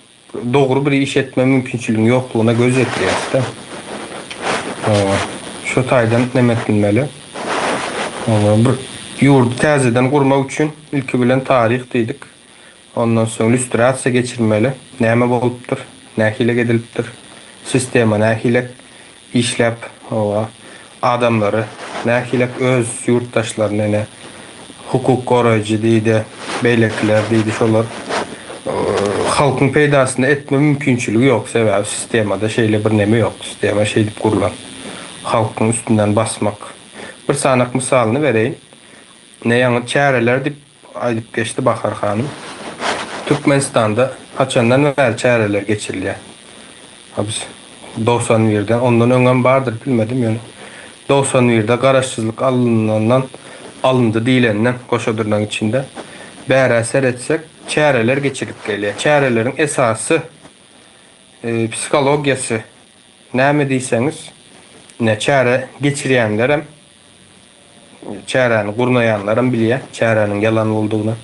dogry bir iş etme mümkinçiligi ýoklugyna göz ýetirýär. Şu taýdan näme etmeli? Bir ýurdu täzeden gurmak üçin ilki bilen taryh diýdik. Ondan soň illüstrasiýa geçirmeli. Näme bolupdyr? Nähile gedilipdir? Sistema nähile işläp, adamlary nähile öz ýurtdaşlaryny hukuk goraýjy diýdi, beýlekler diýdi şolar. Halkın peýdasyny etme mümkinçiligi ýok, sebäbi sistemada şeýle bir näme ýok. Sistema şeý diýip gurulan. Halkın üstünden basmak. Bir sanak misalyny bereýin. Näýe çäreler diýip aýdyp geçdi Bahar hanym. Türkmenistanda haçandan bäri çäreler geçirilýär. Biz 91'den ondan öňem bardyr bilmedim ýöne. 91'de garaşsyzlyk alındy diýilenden goşadyrlaryň içinde bäri ser etsek çäreler geçirip gelýär. Çäreleriň esasy psikologiýasy näme diýseňiz, ne çäre geçirýänler hem çäräni gurnaýanlar hem bilýär, çäräniň ýalan boldugyny.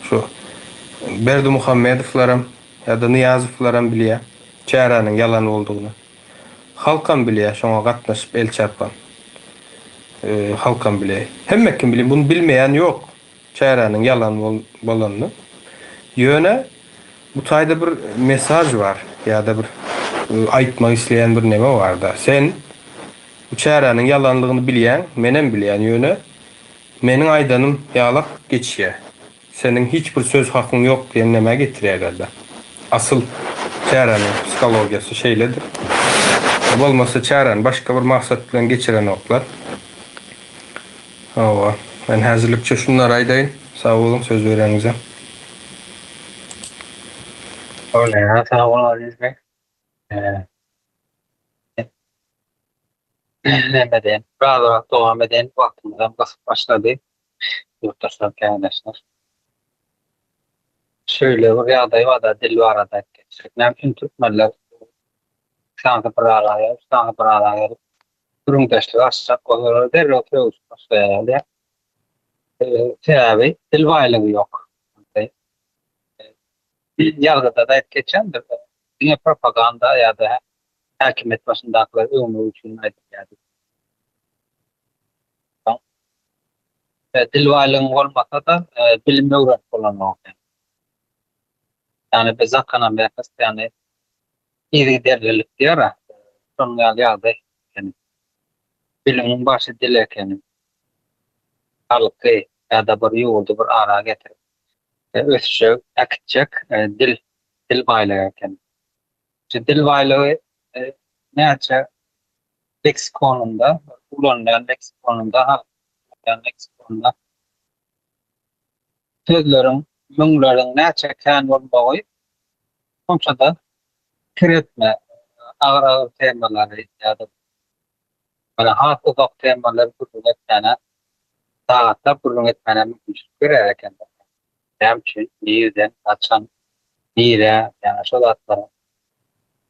Şu Berdi Muhammedowlar hem ýa-da Niyazowlar hem bilýär, çäräniň ýalan boldugyny. Halkam bilýär, şoňa gatnaşyp el çarpan. Halkam bilýär. Hemme kim bilýär, bunu bilmeýän ýok. Çäräniň ýalan bolanyny. Ýöne bu taýda bir mesaj bar, ýa-da bir aýtmak isleýän bir näme bar da. Sen bu çäräniň ýalanlygyny bilýän, menen bilýän ýöne meniň aýdanym ýalak geçýär. Senin hiç bir söz hakkın yok diye neme getirýär elde. Asıl çäräniň psikologiýasy şeýledir. Bolmasa çäräni başga bir maksat bilen geçiren oklar. Ben häzirlikçe şunları aýdaýyn. Sağ olun, söz berýäňize. Öyle, sağ olun Aziz Bey. Näme diýen? Biraz dowam eden wagtymyzdan basyp başlady. Ýurtdaşlar, käňeşler. Şöyle bir ýagdaý bar da dil barada geçsek. Näme türkmenler sanki bir araya durumdaşlyk açsak olar derrä başlaýar. Sebäbi dil baýlygy ýok. Ýalgyda da geçendir. Diňe propaganda ýa-da häkimet başyndakylar öňe üçin aýdýar. Dil baýlygy bolmasa da bilime öwret bolanok. Yani biz akanan bäkes yani iri derlilik diýär. Şonuň ýaly yani bilimin başy dil ekeni. Halky ýa-da bir ýoldy bir ara getirip ösüşek, akitjek dil baýlygy ekeni. Şu dil baýlygy näçe leksikonunda, ulanýan leksikonunda sözleriň, müňleriň näçe kän bolmagy şonçada kiretme, agyr temalary ýa-da bana hat uzak temalar gurulmak etmene saatda gurulmak etmene mümkünçilik berer eken. Hem ki nirden açan nire yani şol atlara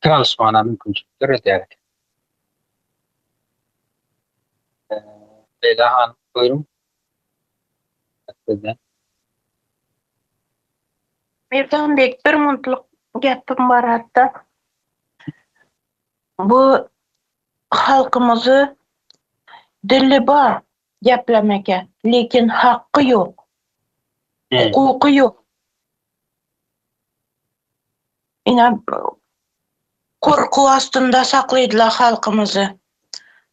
çalışmana mümkünçilik berer. Leyla Hanım buyurun. Birden bir minutlyk gepim bar hatta. Bu halkymyzy dili bar geplemeke, lekin hakkı yok, hukuku yok. Ina korku astında saklaýdylar halkymyzy.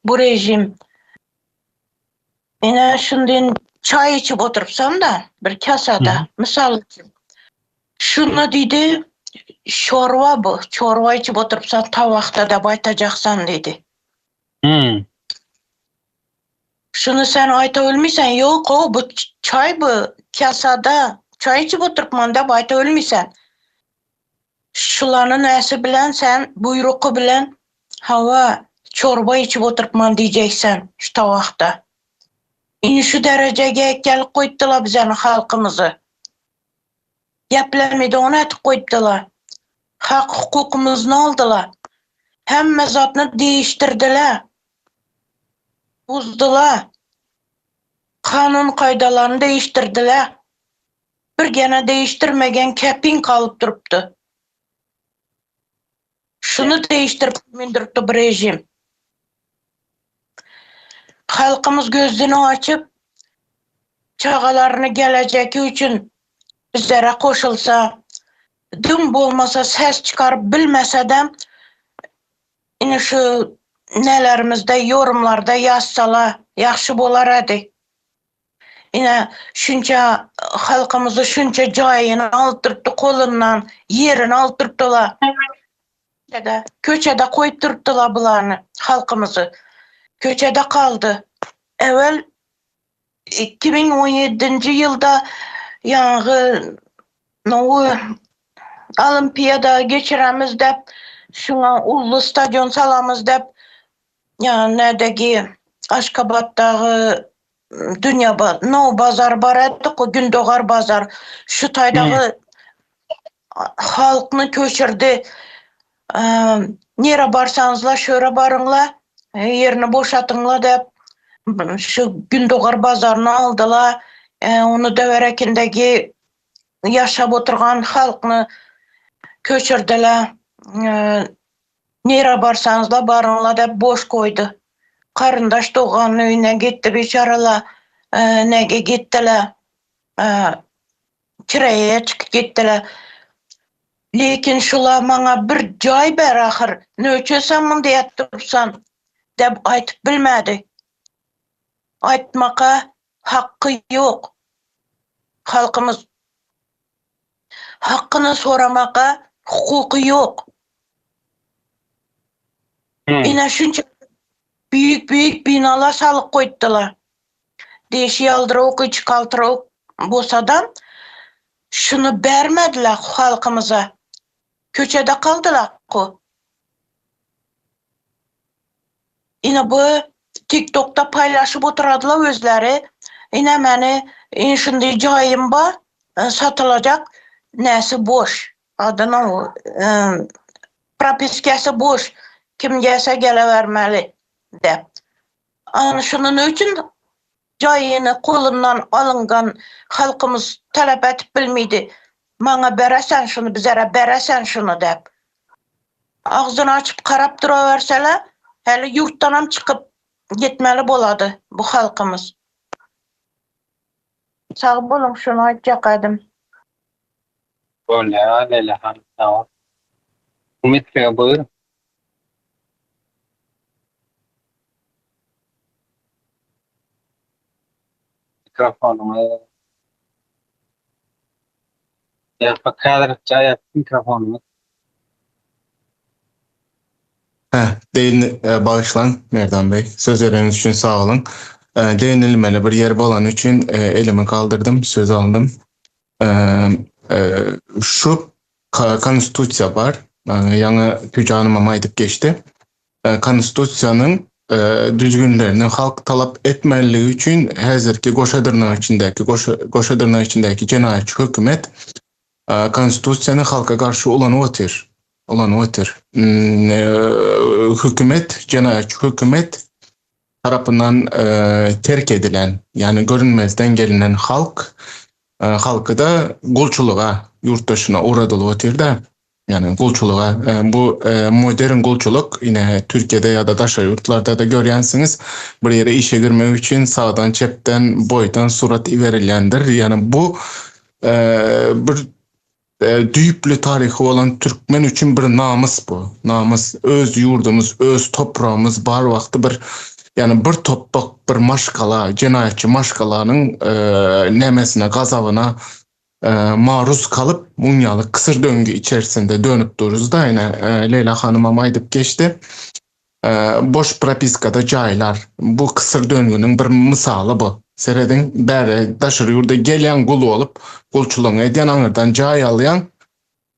Bu rejim. Ina şundan çay içip oturupsam da bir kasada, misal üçün. Şunu diýdi, şorwa bu, çorwa içip oturupsan tabakta da baytajaksan diýdi. Şunu sen aýta ölmisen, yok o bu çay bu kasada çay içip oturupman da bayta ölmisen. Şularnın näsi bilen sen buyruky bilen hawa çorba içip oturupman diýjeksen şu tabakta. Indi şu derejege gelip goýdular bizen halkymyzy. Geplemedi onu etip goýdular. Hak hukukumuzyny aldylar. Hemme zatny değiştirdiler. Buzdular. Kanun kaydalaryny değiştirdiler. bir gene değiştirmegen kepin kalıp durupdu. Şunu değiştirip mindiripdi bu rejim. Halkımız gözünü açıp çağalarını geleceki üçün bizlere koşulsa, dün bolmasa ses çıkarıp bilmese de yine şu nelerimizde yorumlarda yazsalar yaxşı bolar edi. Yine şunca halkımızı şunca cayını aldırttı kolundan, yerini aldırttılar. Köçede koyup durttular bularını, halkımızı. Köçede kaldı. Evvel 2017 yılda yani olimpiyada geçiremiz dep, şuna ullu stadion salamız dep, yani nedeki Aşkabat'tagı dünya bazar bar ettik, o Gündoğar bazar. Şu taydagı halkını köçirdi. Nere barsanızla şöyle barınla, yerini boşatınla dep, şu Gündoğar bazarını aldılar. Onu döverekindeki yaşap oturgan halkını köçirdiler. Nere barsanızla barınla dep boş koydu. Karındaş doğanın öyüne gitti biçaralar. Nege gittiler. Kireye çıkıp gittiler. Lekin şular bana bir joy ber ahir. Nöçe sen bunu deyip dursan dep aytıp bilmedi. Aytmaka hakkı yok. Halkımız hakkını soramaka hukuku yok. Yine şunca büyük binalar salıp koydular. Deşi yaldırıp, iç kaldırıp bolsadan şunu vermediler halkımıza. Köçede kaldılar ko. Yine bu TikTok'ta paylaşıp oturadılar özleri. Yine meni şimdi cayım var, satılacak. Nesi boş. Adına o. Propiskası boş. Kim gelse gelevermeli de. Şunun için cayını kolundan alıngan halkımız talep etip bilmiydi. Bana beresen şunu, bizlere beresen şunu dep. Ağzını açıp karap duraverseler, hele yurttanam çıkıp gitmeli boladı bu halkımız. Sağ bolun, şunu aytacak edim. Öyle, Leyla Hanım. Tamam. Ümit Bey buyurun. Mikrofonumu kadar mikrofonumu. Bağışlan Merdan Bey. Söz vereniz için sağ olun. Değinilmeli bir yer olan için elimi kaldırdım, söz aldım. Şu konstitusiya var. Yani Tücca Hanım'a aytıp geçti. Konstitusiyanın düzgünlerini halk talep etmeliği için hazırki Goşadırnağı içindeki cenayetçi hükümet konstitusiyanı halka karşı olan otur. Hükümet, cenayetçi hükümet tarafından terk edilen, yani görünmezden gelinen halkı da kulçuluğa, yurttaşına uğradılı oturda. Yani kulçuluğa, bu modern kulçuluk yine Türkiye'de ya da daşa yurtlarda da görüyorsunuz. Bir yere işe girmek için sağdan, çepten, boydan surat verilendir. Yani bu bir düyüplü tarihi olan Türkmen için bir namus bu. Namus, öz yurdumuz, öz toprağımız bar vakti bir, yani bir toprak, bir maşkala, cenayetçi maşkalanın nemesine, gazabına maruz kalıp munyalı kısır döngü içerisinde dönüp dururuz da yine Leyla Hanım'a aydıp geçti. Boş propiskada caylar. Bu kısır döngünün bir misalı bu. Seredin beri daşır yurda gelen kulu olup kulçuluğunu eden anırdan cay alayan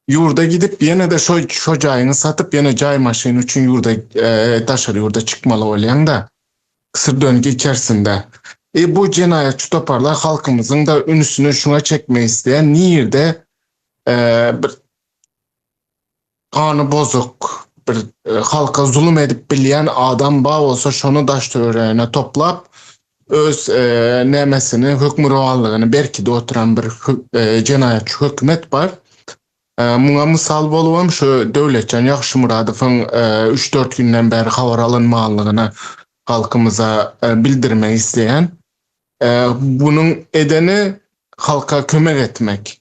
yurda gidip yine de şu cayını satıp yine cay maşını için yurda daşır yurda çıkmalı olayan da kısır döngü içerisinde. Bu cinayetçi toparlar halkımızın da ünüsünü şuna çekmeyi isteyen Nihir'de bir kanı bozuk, bir halka zulüm edip bileyen adam bağ olsa şunu daş töreğine toplap öz nämesini, hökmürawanlygyny berkide oturan bir jenayatçy hökümet bar. Muňa mysal bolubam şu Döwletjan Ýagşymuradowyň 3-4 günden bäri habar alynmaganlygyna halkymyza bildirmek isleýän. Bunun edeni halka kömek etmek.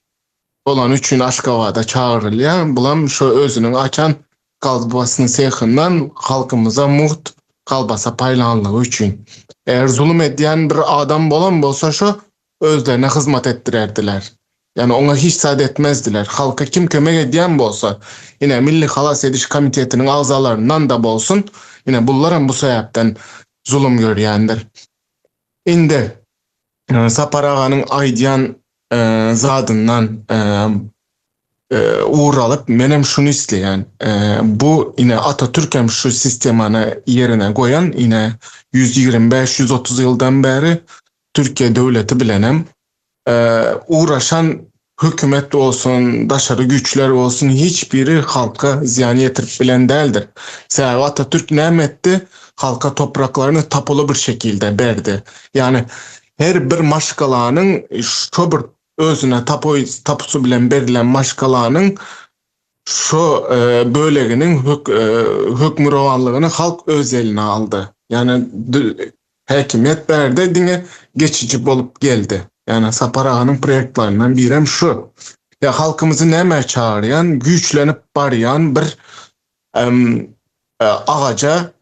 Olan üçün Aşgabatda çağırılýan. Bulam şu özünün açan kalbasynyň sehyndan halkymyza muht kalbasa paýlanlygy üçün. Eğer zulüm edýän bir adam bolan bolsa şu özlerine hyzmat etdirerdiler. Yani ona hiç saat etmezdiler. Halka kim kömek edýän bolsa, yine Milli Halas Ediş Komitetiniň azalarından da bolsun, yine bullaram bu sebäpden zulüm görýändir. Indi Sapar aganyň aýdýan zadından uğralıp menem şunu isleyen bu yine Atatürk'em şu sistemana yerine koyan yine 125-130 yıldan beri Türkiye devleti bilenem uğraşan hükümet olsun, daşarı güçler olsun hiçbiri halka ziyan getirip bilen değildir. Sebebi Atatürk ne etti? Halka topraklarını tapulu bir şekilde verdi. Yani her bir maşgalanın şu bir özüne tapusu bilen berilen maşgalanın şu böleginin hükmürawanlygyny halk öz eline aldı. Yani hekimiyet berdi dine geçici bolup geldi. Yani Sapar aganyň proyektlerinden birem şu. Ya halkymyzy näme çağıryan, güçlenip baryan bir ağaca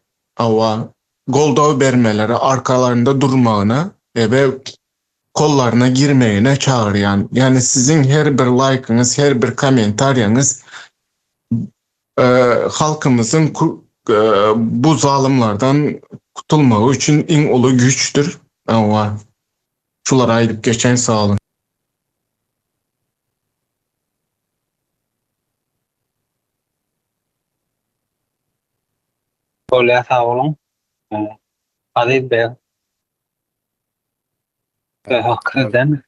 goldaw bermeleri, arkalarında durmagyna ve kollarına girmeyine çağıryan. Yani sizin her bir like'ınız, her bir komentaryanız halkımızın bu zalimlerden kurtulmağı için en ulu güçtür. Ama şulara ayıp geçen sağ olun. Öyle sağ olun. Aziz Bey. Hakkınız değil mi?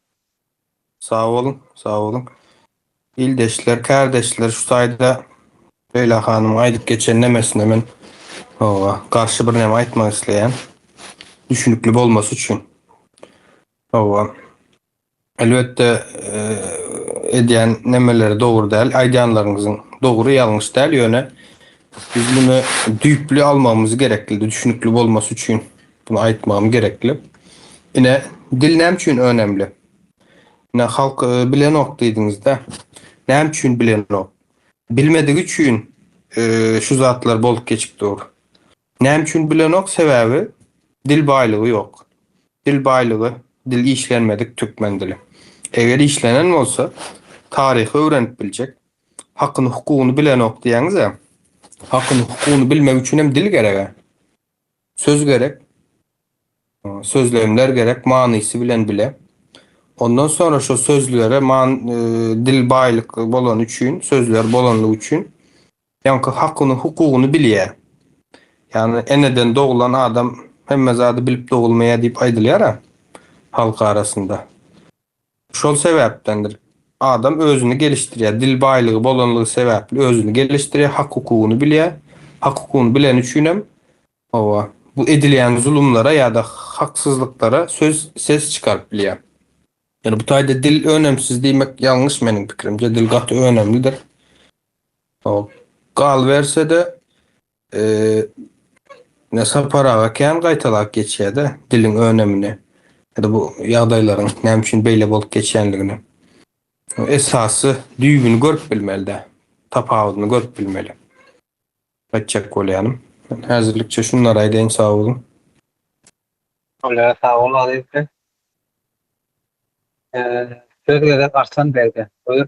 Sağ olun, sağ olun. İldeşler, kardeşler şu sayda Leyla Hanım aydıp geçen nemesine men karşı bir neme aytmak isleyen düşünüklü bolması üçün. Elbette edýän nemeleri doğru değil, aýdýanlaryňyzyň doğru ýalňyş değil ýöne biz bunu düýpli almamız gerekli, düşünüklü bolması üçün bunu aýtmam gerekli. Yine dil näme üçin önemli? Yine halk bilenok diýdiňizde näme üçin bilenok? Bilmedigi üçin şu zatlar bolup geçip dur. Näme üçin bilenok? Sebäbi dil baýlygy ýok. Dil baýlygy, dil işlenmedik türkmen dili. Eger işlenen bolsa taryhy öwrenip biljek. Hakyny, hukugyny bilenok diýäňiz, hakyny, hukugyny bilmek üçin hem dil gerek. Söz gerek. Sözlemler gerek, manysy bilen bile. Ondan sonra şu sözlere dil baýlyk bolan üçin, sözler bolanlyk üçin ýa-ni hakyny, hukugyny bilýär. Yani eneden doğulan adam hemme zady bilip doğulmaya diýip aýdylýar halk arasında. Şol sebäpdendir. Adam özünü geliştirýär. Dil baýlygy bolanlygy sebäpli özünü geliştirýär, hak hukugyny bilýär. Hak hukugyny bilen üçin hem bu edilýän zulümlere ya da haksızlıklara ses çıkarıp bilýär. Yani bu taýda dil önemsiz diýmek ýalňyş meniň pikirimçe. Dil gaty önemlidir. Gal verse de Saparaga kän gaýtalak geçýär dilin önemini. Ya da bu ýagdaýlaryň näme üçin beýle bolup geçýänligini. Esasy düýbüni görüp bilmeli, tapawyny görüp bilmeli. Gaçak bolýanym. Häzirlikçe şunlara aýdyn, sağ olun. Öyle sağ olun Aziz Bey. Söz gerek Arslan Bey'de. Buyur.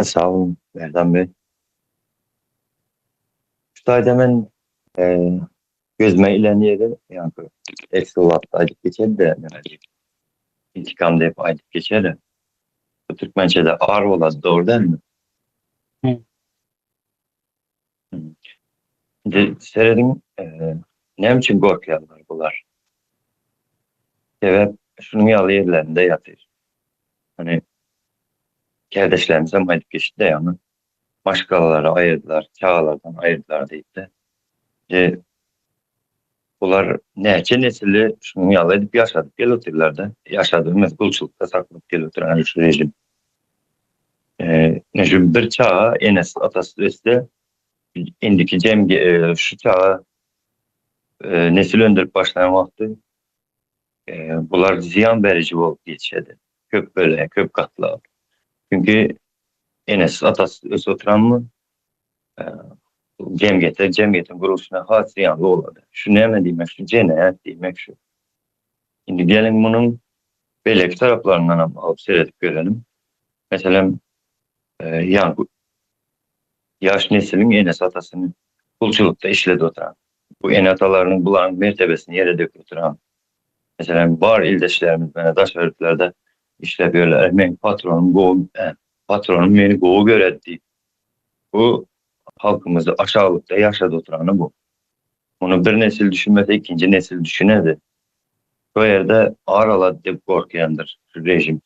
Sağ olun Berdan Bey. Şu sayda men gözüme ilen yeri yani eski olarak aydıp geçer de intikam deyip aydıp geçer de bu Türkmençe'de ağır olan doğru değil mi? Hı. Şimdi seyredin ne için korkuyorlar bunlar? Evet, şunun yalı yerlerinde yatır. Hani kardeşlerimize aydıp geçti de yani başkaları ayırdılar, çağlardan ayırdılar deyip de Bular näçe nesili şunu ýaly edip ýaşadyp gelýärler-de. Ýaşadığymız gulçulukda saklaپ gelýär şu rejim. Şu bir çağa Enes atasy ösde indiki şu çağa nesil öndürüp başlayan wagty bular ziyan berici bolup geçýärdi. Köp böyle, köp katlı. Çünkü Enes atasy ös oturanmy cemgiyetin guruluşuna has ziyanlı oladı. Şu näme diýmek, şu cenayet diýmek şu. Indi gelin bunun belki taraflarından alıp seyredip görelim. Mesela yani yaş neslin Enes atasını kulçulukta işledi oturan. Bu en atalarının buların mertebesini yere döküp oturan. Mesela bar ildeşlerimiz bana daş örüklerde işlepiyorlar. Men patronum beni goğu göretti. Bu halkımızı aşağılıkta yaşadı oturanı bu. Bunu bir nesil düşünmese ikinci nesil düşünedi. Bu yerde ağır aladı deyip korkuyandır şu rejim.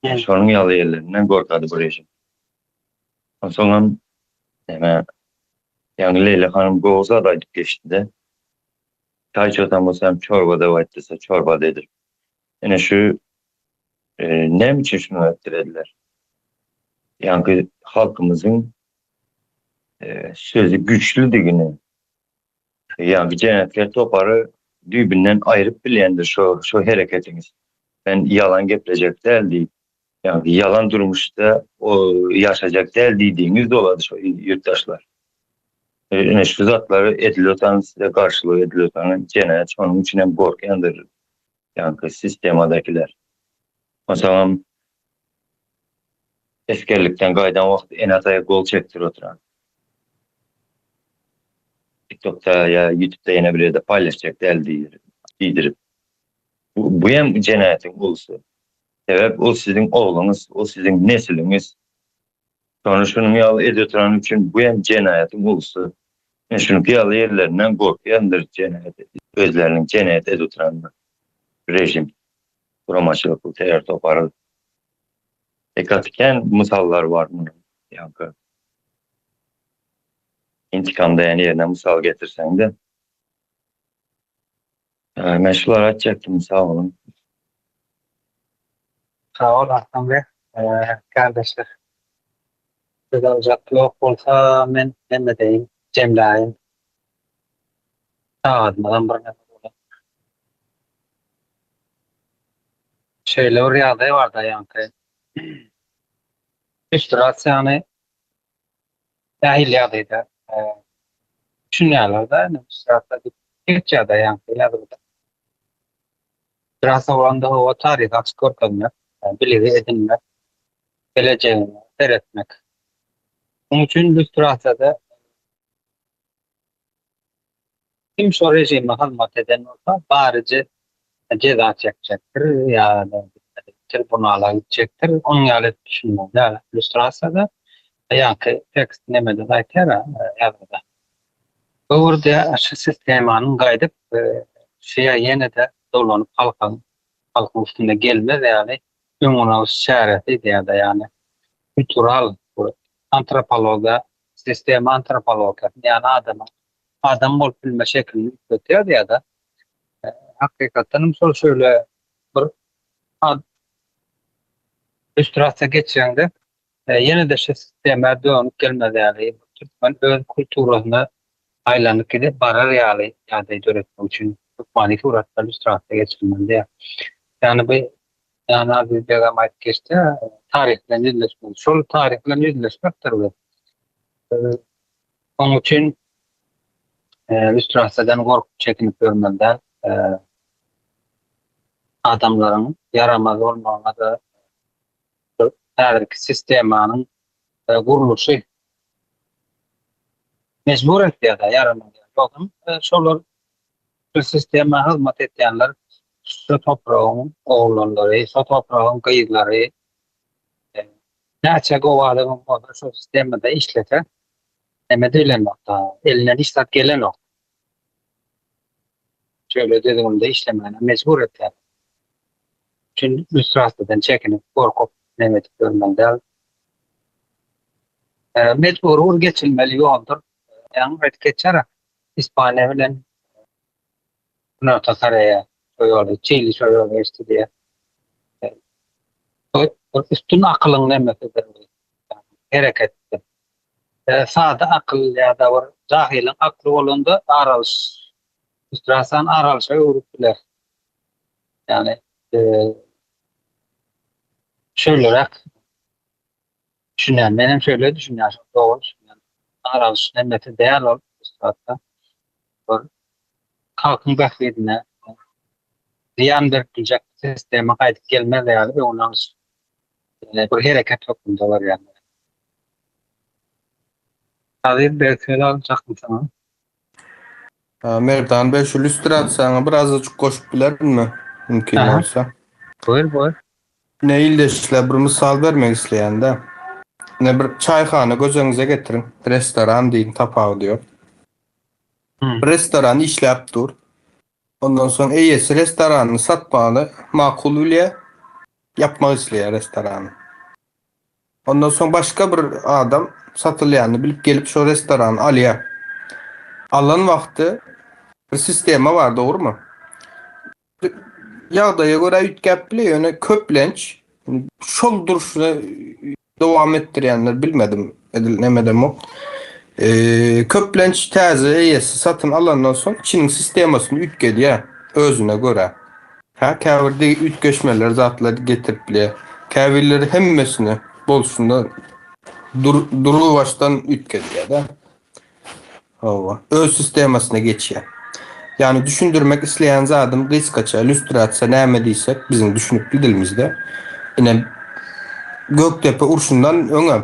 Evet. Şonun yalı yerlerinden korkadı bu rejim. O sonra yani Leyla Hanım Goğuz'a da edip geçti de çay çotan olsam çorbada vaydıysa çorba dedir. Yani şu ne için şunu ettirediler? Yani halkımızın sözü güçlü digini. Yani cennetler toparı düğübünden ayırıp bilendir şu hareketiniz. Ben yalan geplecek değil. Yani yalan durmuşta o yaşayacak değil dediğiniz doladı şu yurttaşlar. Şu zatları ediliyotan size karşılığı ediliyotan cenayet onun için hem korkuyandır. Yani sistemadakiler. Mesela eskerlikten gaydan vakti en ataya gol çektir oturan. TikTok'ta ya YouTube'da yine bir de paylaşacak değil değdirip. Bu hem cenayetin ulusu. Sebep o sizin oğlunuz, o sizin nesliniz. Sonra şunu yalı editoran için bu hem cenayetin ulusu. Şunu piyalı yerlerinden korkuyandır cenayet. Özlerinin cenayet editoranı. Rejim. Kuramaçılık, terör toparı. Ekatiken misallar var bunun. Yankı. İntikamda yani yerine misal getirsen de. Meşrular açacaktım sağ olun. Sağ ol Hakan Bey. Kardeşler. Söz alacak yok olsa men de deyim. Cemlayın. Sağadmadan bir nefes olur. Şöyle o riyadayı var da yankı. İştirak yani dahiliyadıydı. Düşünüyorlar da iştirakta geçiyordu yankı. Biraz olanda o tarih açık ortamlar. Bilgi edinmek. Geleceğini seyretmek. Onun için illüstrasyada kim şu rejime hizmet eden olsa barice ceza çekecektir ya da tribunala gidecektir. Onun yani düşünmem. Yani illüstrasyada yankı tekst nemede daytera yazıda. Burada şu sistemanın gaydıp şeye yine de dolanıp halkın üstünde gelmez yani ümumuna şereti ya da yani kültürel antropologa, sistem antropologa yani adam bol bilme şeklini götürüyor ya da hakikaten şöyle bir üstüratsa geçeceğinde yine de şu sisteme dönüp gelmez yani Türkmen öz kültürünü aylanıp gidip barar yani ya da öğretmek için Türkmenlik uğraşlar üstüratsa geçilmeli yani bu yani abi bir gamayet geçti tarihle yüzleşmek. Şu tarihle yüzleşmektir bu. Onun için üstüratsadan korkup çekinip görmeden adamların yaramaz olmağına da her sistemanın kuruluşu mecbur etti ya da yaramaz. Bakın şolar sisteme hizmet edenler şu toprağın oğulları, şu toprağın kıyıkları näçe gowadygyň bolsa şu sistemde işlete emedilen nokta, eline işlet gelen nokta. Şöyle dediğimde işlemene mecbur etler. Çünkü üstürastadan çekinip korkup nemet görmenden mecbur geçilmeli yoldur. Yani geçer İspanya bilen Buna tasarıya şöyle çiğli şöyle geçti diye. O üstün akılın nemesidir. Hareket. Sade akıl ya da var cahilin aklı olanda aralış. Üstrasan aralışa uğruttular. Yani e, şöyle düşünen, benim şöyle düşünüyorum. Doğru düşünüyorum. Aralış nemesi değer ol. Üstadda. Halkın beklediğine ziyan verilecek sisteme kayıt gelmez yani. Ve ondan bir hareket toplumda var yani. Tabii belki alacak mı sana? Merdan ben şu lüstratsana birazcık koşup bilerim mi? Mümkün Aha, olsa. buyur buyur. Ne ildeşle bir misal vermek isteyen de. Ne bir çayxana gözünüze getirin. Restoran deyin tapağı diyor. Hı. Restoran işlep dur. Ondan sonra eyyesi restoranını satmağını makul bile yapmak isteyen restoranı. Ondan sonra başka bir adam satılayanı bilip gelip şu restoranı alıyor. Alan vakti bir sistema var doğru mu? Yağdaya göre ütkep bile yöne köplenç şol duruşuna devam ettirenler bilmedim edilemedem o. Köplenç təze eyyesi satın alandan sonra Çin'in sistemasını ütkediyor özüne göre. Ha, kəvirde ütkeşmeler zatları getirip bile. Kəvirleri hemmesini bolşunda duru baştan ütkediyor da. Hava. Öz sistemasına geçiyor. Yani düşündürmek isteyen zadım risk açığa, lüstratsa näme bizim düşünüp dilimizde yine Göktepe urşundan öňe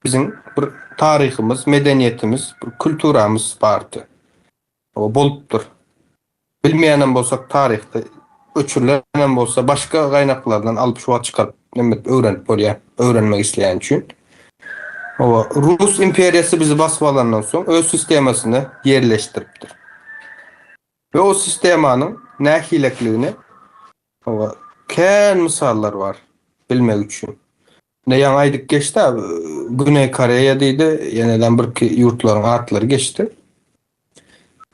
bizim bir tarihimiz, medeniyetimiz, bir kültüramız bardy. O bolupdur. Bilmeýänem bolsak tarihte, öçürlenen bolsa başka gaýnaklardan alyp şuwa çykaryp nämet öwrenip bolýar, öwrenmek isleýän üçin. O Rus imperiýasy bizi basyp alandan soň öz sistemasyny yerleşdiripdir. Ve o sistemanyň nähilekligini o kän misallar var bilmek üçin. Ne yan aydık geçti abi. Güney Kore'ye deydi. Yeniden bir yurtların artları geçti.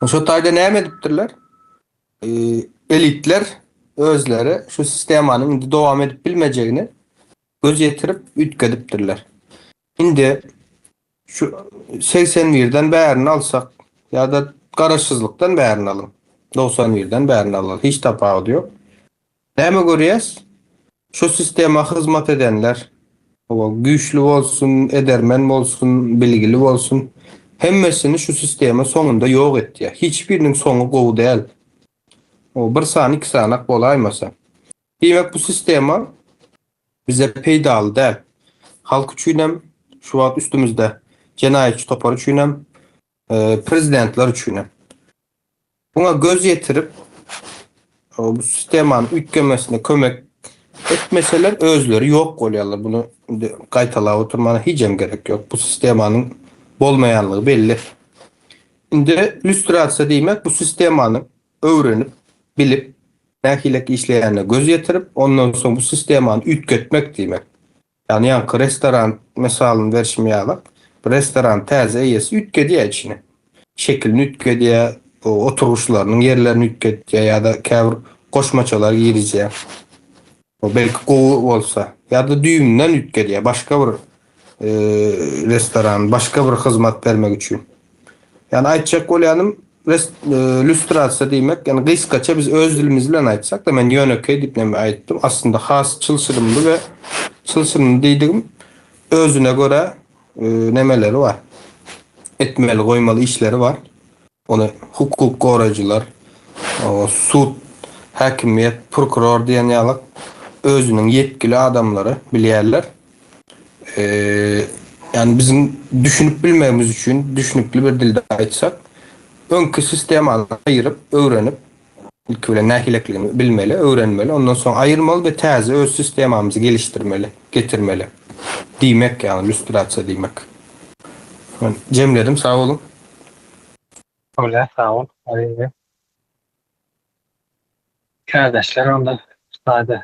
Şu tayda ne ediptirler? Ee, Elitler özleri şu sistemanın devam edip bilmeyeceğini göz yetirip ütkediptirler. Şimdi şu 81'den bärini alsak ya da garaşsızlıktan bärini alın. 91'den bärini alın. Hiç tapağı diyor. Näme görýäs? Şu sistema hizmet edenler o güçlü olsun, edermen olsun, bilgili olsun. Hemmesini şu sisteme sonunda yok etti ya. Hiçbirinin sonu gowy değil. O bir sany iki sanak bolaýmasa. Demek bu sistema bize peýdaly değil. Halk üçinem şu wagt üstümüzde jenaýetçi topar üçinem prezidentler üçinem. Buna göz yetirip bu sistemanyň ütgemesine kömek etmeseler özleri yok bolýarlar. Bunu gaýtalap oturmana hiçem gerek yok. Bu sistemanyň bolmaýanlygy belli. Indi lüstrasiýa diýmek bu sistemanyň öwrenip, bilip, nähilek işleýänine göz yetirip, ondan soň bu sistemanyň ütketmek diýmek. Yani ýanky restoran mesalyny berişmeýärler. Bir restoran täze eýesi ütkedýär içine. Şekilini ütkedýär, oturuşlarynyň yerlerini ütkedýär ýa-da käbir goşmaçalar girýär. O belki gowy bolsa ya da düýümden ütkedýär başga bir restoran, başga bir hyzmat bermek üçin. Yani aýtjak bolýanym lüstrasiýa diýmek, yani gyskaça biz öz dilimiz bilen aýtsak da men ýönekey diýip näme aýtdym. Aslında has çylsyrymly we çylsyrymly diýdigim özüne göre nemeleri var. Etmeli, goýmaly işleri var. Onu hukuk goraýjylar, sud, hakimiyet, prokuror diýen ýaly özünün yetkili adamları bilýärler. Yani bizim düşünüp bilmemiz üçün düşünüklü bir dilde aýtsak, öňkü sistemany aýyryp, öwrenip, ilk bile nähilekligini bilmeli, öwrenmeli, ondan soň aýyrmaly we täze öz sistemamyzy gelişdirmeli, getirmeli. Diýmek ýani lüstrasiýa diýmek. Cemledim, sağ olun. Öyle sağ ol. Hadi. Kardeşler onda sade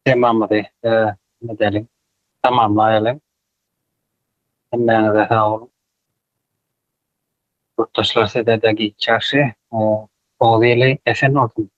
tamamladı. Ne diyelim? Tamamlayalım. Hemmeňize sag bolun. Yurttaşlar size de geçýärşi. O ýyly esen olsun.